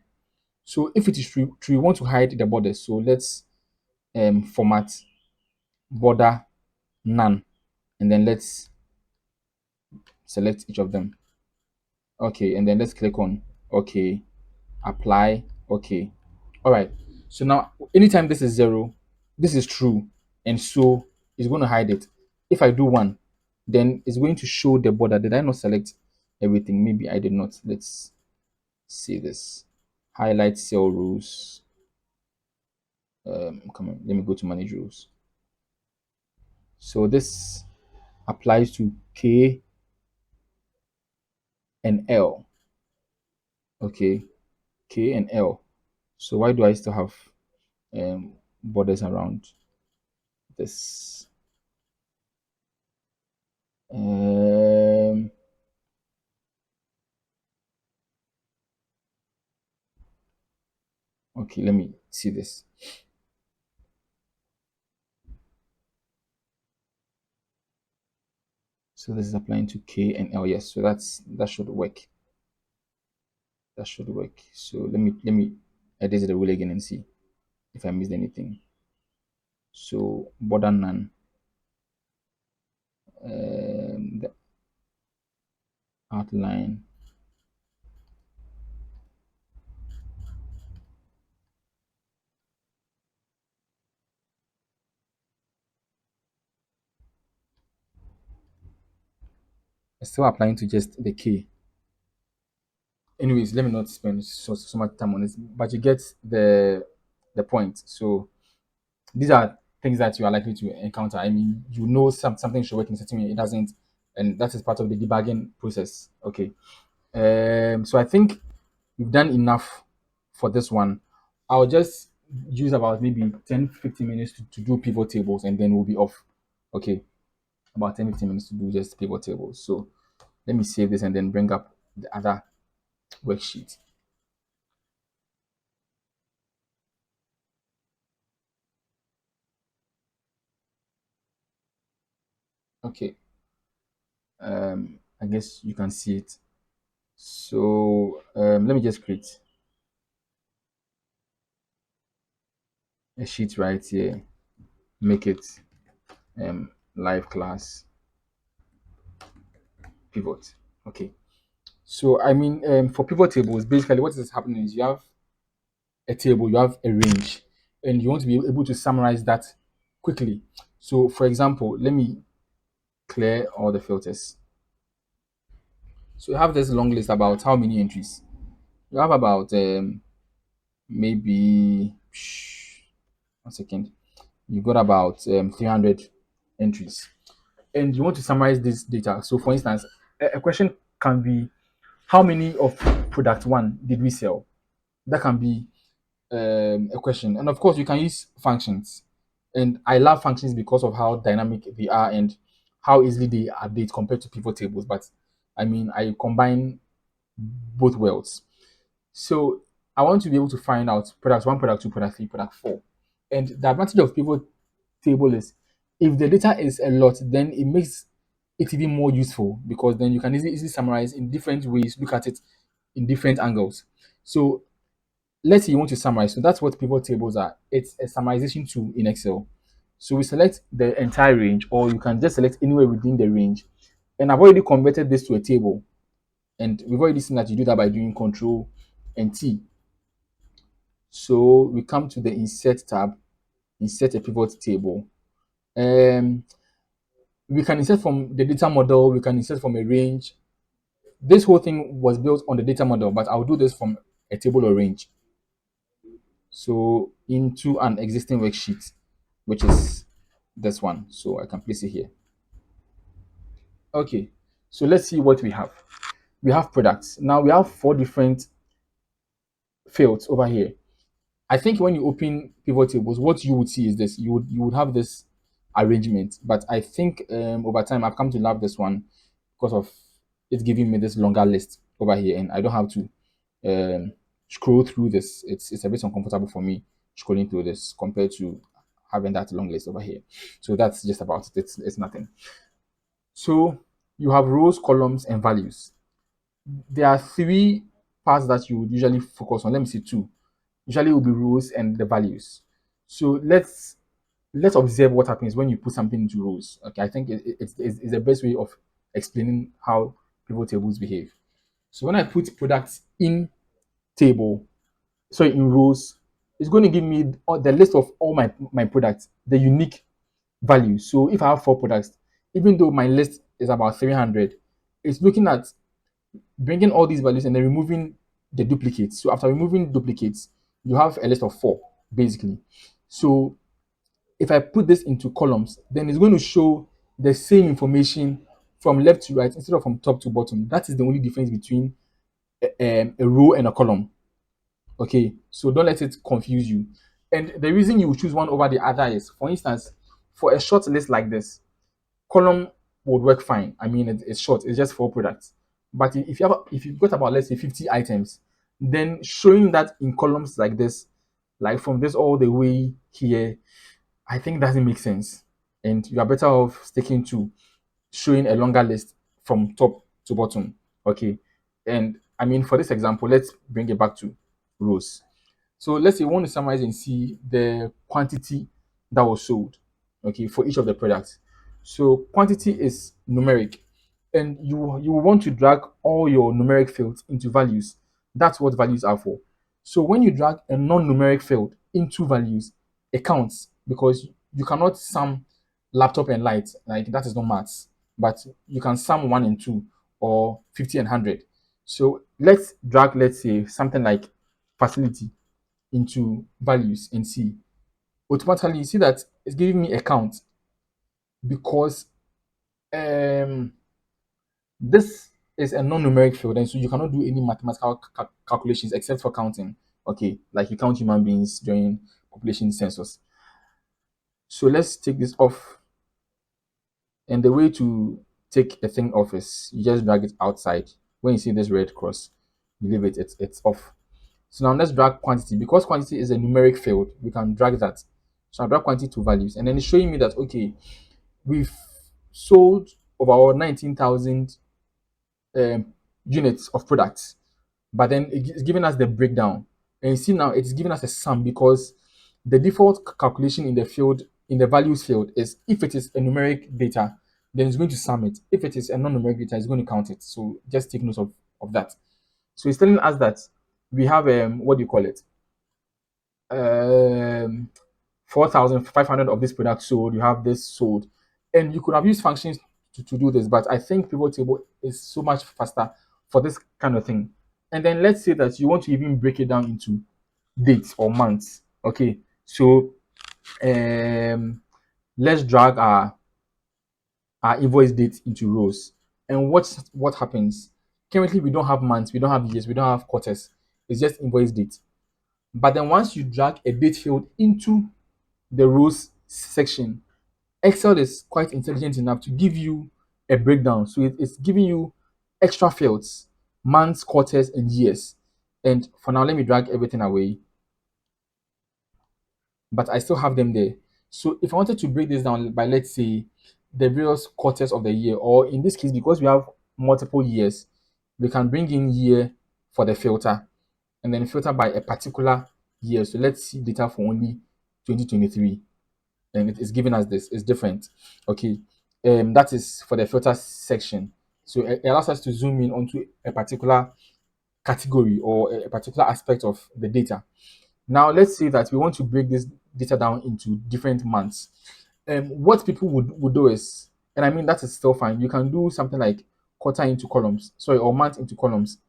So if it is true, we want to hide the border. So let's format border none, and then let's select each of them. Okay, and then let's click on okay, apply, okay. All right. So now, anytime this is 0, this is true, and so it's going to hide it. If I do 1, then it's going to show the border. Did I not select everything? Maybe I did not. Let's see this. Highlight cell rules. Come on, let me go to manage rules. So this applies to K and L. Okay, K and L. So why do I still have borders around this? Um, okay, let me see this. So this is applying to K and L. Yes, so that should work. That should work. So let me edit the rule again and see if I missed anything. So border none. The outline. It's still applying to just the K. Anyways, let me not spend so much time on it, but you get the point. So these are things that you are likely to encounter. I mean, you know something should work in a certain way, it doesn't, and that is part of the debugging process. Okay. So I think we've done enough for this one. I'll just use about maybe 10-15 minutes to do pivot tables, and then we'll be off. Okay. About 10-15 minutes to do just pivot tables. So let me save this and then bring up the other worksheet. Okay. I guess you can see it. So let me just create a sheet right here, make it live class pivot. Okay. So I mean, for pivot tables, basically what is happening is you have a table, you have a range, and you want to be able to summarize that quickly. So for example, let me clear all the filters. So you have this long list about how many entries. You have about maybe 1 second. You got about 300 entries, and you want to summarize this data. So for instance, a question can be, how many of product one did we sell? That can be a question. And of course, you can use functions. And I love functions because of how dynamic they are and how easily they update compared to pivot tables. But I mean, I combine both worlds. So I want to be able to find out product one, product two, product three, product four. And the advantage of pivot table is, if the data is a lot, then it makes it even more useful, because then you can easily summarize in different ways, look at it in different angles. So let's say you want to summarize. So that's what pivot tables are. It's a summarization tool in Excel. So we select the entire range, or you can just select anywhere within the range. And I've already converted this to a table. And we've already seen that you do that by doing Control and T. So we come to the Insert tab, insert a pivot table. We can insert from the data model, we can insert from a range. This whole thing was built on the data model, but I'll do this from a table or range. So into an existing worksheet, which is this one. So I can place it here. Okay, so let's see what we have. We have products. Now we have 4 different fields over here. I think when you open pivot tables, what you would see is this. You would have this arrangement, but I think over time I've come to love this one because of it giving me this longer list over here, and I don't have to scroll through this. It's a bit uncomfortable for me scrolling through this compared to having that long list over here. So that's just about it. It's nothing. So you have rows, columns, and values. There are 3 parts that you would usually focus on. Let me see 2. Usually it will be rows and the values. So let's observe what happens when you put something into rows. Okay, I think it's the best way of explaining how pivot tables behave. So when I put products in table, sorry, in rows, it's going to give me the list of all my products, the unique value. So if I have 4 products, even though my list is about 300, it's looking at bringing all these values and then removing the duplicates. So after removing duplicates, you have a list of 4 basically. So if I put this into columns, then it's going to show the same information from left to right instead of from top to bottom. That is the only difference between a row and a column. Okay, so don't let it confuse you. And the reason you choose one over the other is, for instance, for a short list like this, column would work fine. I mean, it's short, it's just 4 products. But if you've got about, let's say, 50 items, then showing that in columns like this, like from this all the way here, I think doesn't make sense. And you are better off sticking to showing a longer list from top to bottom. Okay. And I mean, for this example, let's bring it back to rows. So let's say we want to summarize and see the quantity that was sold, okay, for each of the products. So quantity is numeric, and you want to drag all your numeric fields into values. That's what values are for. So when you drag a non-numeric field into values, it counts, because you cannot sum laptop and light, like that is not maths, but you can sum 1 and 2 or 50 and 100. So let's drag, let's say, something like facility into values and see. Automatically, you see that it's giving me a count because um, this is a non-numeric field, and so you cannot do any mathematical calculations except for counting. Okay, like you count human beings during population census. So let's take this off. And the way to take a thing off is you just drag it outside. When you see this red cross, you leave it, it's off. So now let's drag quantity. Because quantity is a numeric field, we can drag that. So I'll drag quantity to values. And then it's showing me that, okay, we've sold overall 19,000 um, units of products. But then it's giving us the breakdown. And you see now it's giving us a sum because the default calculation in the field, in the values field, is if it is a numeric data, then it's going to sum it. If it is a non-numeric data, it's going to count it. So just take note of that. So it's telling us that we have what do you call it? Um 4,500 of this product sold, you have this sold. And you could have used functions to do this, but I think pivot table is so much faster for this kind of thing. And then let's say that you want to even break it down into dates or months. Okay, so um let's drag our invoice date into rows. And what happens? Currently, we don't have months, we don't have years, we don't have quarters. It's just invoice date. But then once you drag a date field into the rows section, Excel is quite intelligent enough to give you a breakdown. So it's giving you extra fields, months, quarters, and years. And for now, let me drag everything away, but I still have them there. So if I wanted to break this down by, let's say, the various quarters of the year, or in this case, because we have multiple years, we can bring in year for the filter and then filter by a particular year. So let's see data for only 2023. And it is giving us this. It's different. Okay. That is for the filter section. So it allows us to zoom in onto a particular category or a particular aspect of the data. Now let's say that we want to break this data down into different months. What people would do is, and I mean that is still fine. You can do something like quarter into columns, sorry, or month into columns,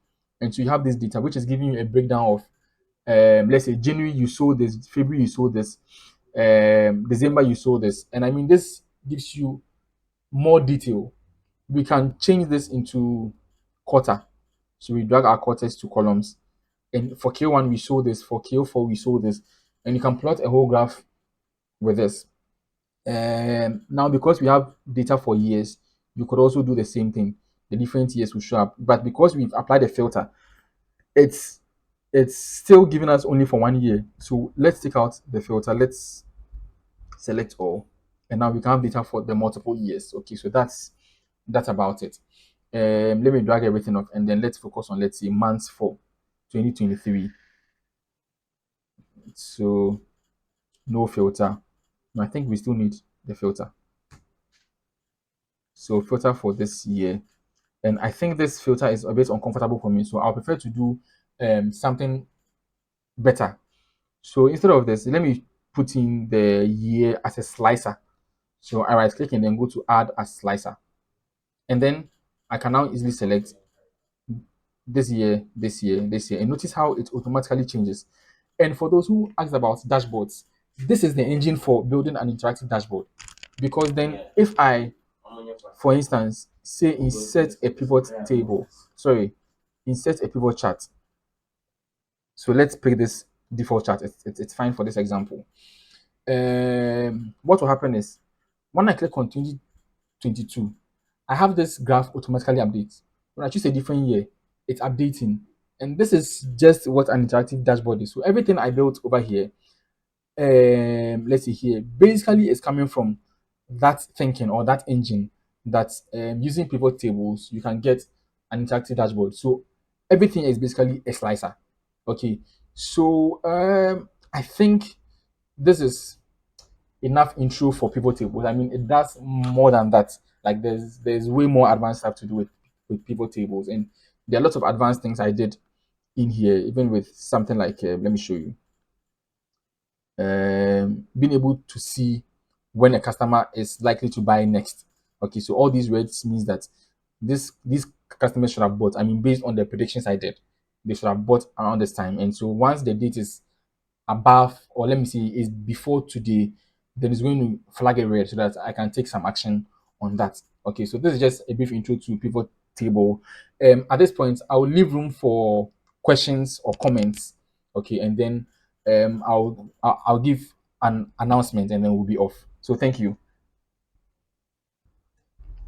and so you have this data which is giving you a breakdown of, let's say January you sold this, February you sold this, December you sold this, and I mean this gives you more detail. We can change this into quarter, so we drag our quarters to columns, and for Q1 we show this, for Q4 we show this, and you can plot a whole graph with this. Now because we have data for years, you could also do the same thing. The different years will show up, but because we've applied a filter, it's it's still giving us only for 1 year. So let's take out the filter. Let's select all, and now we can have data for the multiple years. Okay, so that's about it. Let me drag everything off, and then let's focus on, let's say, months for 2023. So no filter. No, I think we still need the filter. So filter for this year. And I think this filter is a bit uncomfortable for me. So I'll prefer to do something better. So instead of this, let me put in the year as a slicer. So I right click and then go to add a slicer. And then I can now easily select this year, this year, this year. And notice how it automatically changes. And for those who asked about dashboards, this is the engine for building an interactive dashboard. Because then if I, for instance, say insert a pivot table, sorry, insert a pivot chart. So let's pick this default chart. It's fine for this example. What will happen is when I click on 2022, I have this graph automatically update. When I choose a different year, it's updating. And this is just what an interactive dashboard is. So everything I built over here, let's see here, basically is coming from that thinking or that engine that using pivot tables, you can get an interactive dashboard. So everything is basically a slicer. Okay. So I think this is enough intro for pivot tables. I mean, it does more than that. Like there's way more advanced stuff to do with pivot tables, and there are lots of advanced things I did in here, even with something like let me show you. Being able to see when a customer is likely to buy next. Okay, so all these reds means that this customers should have bought. I mean, based on the predictions I did, they should have bought around this time. And so once the date is above, or let me see, is before today, then it's going to flag it red so that I can take some action on that. Okay, so this is just a brief intro to pivot table. At this point, I will leave room for questions or comments. Okay, and then I'll give an announcement and then we'll be off. So thank you.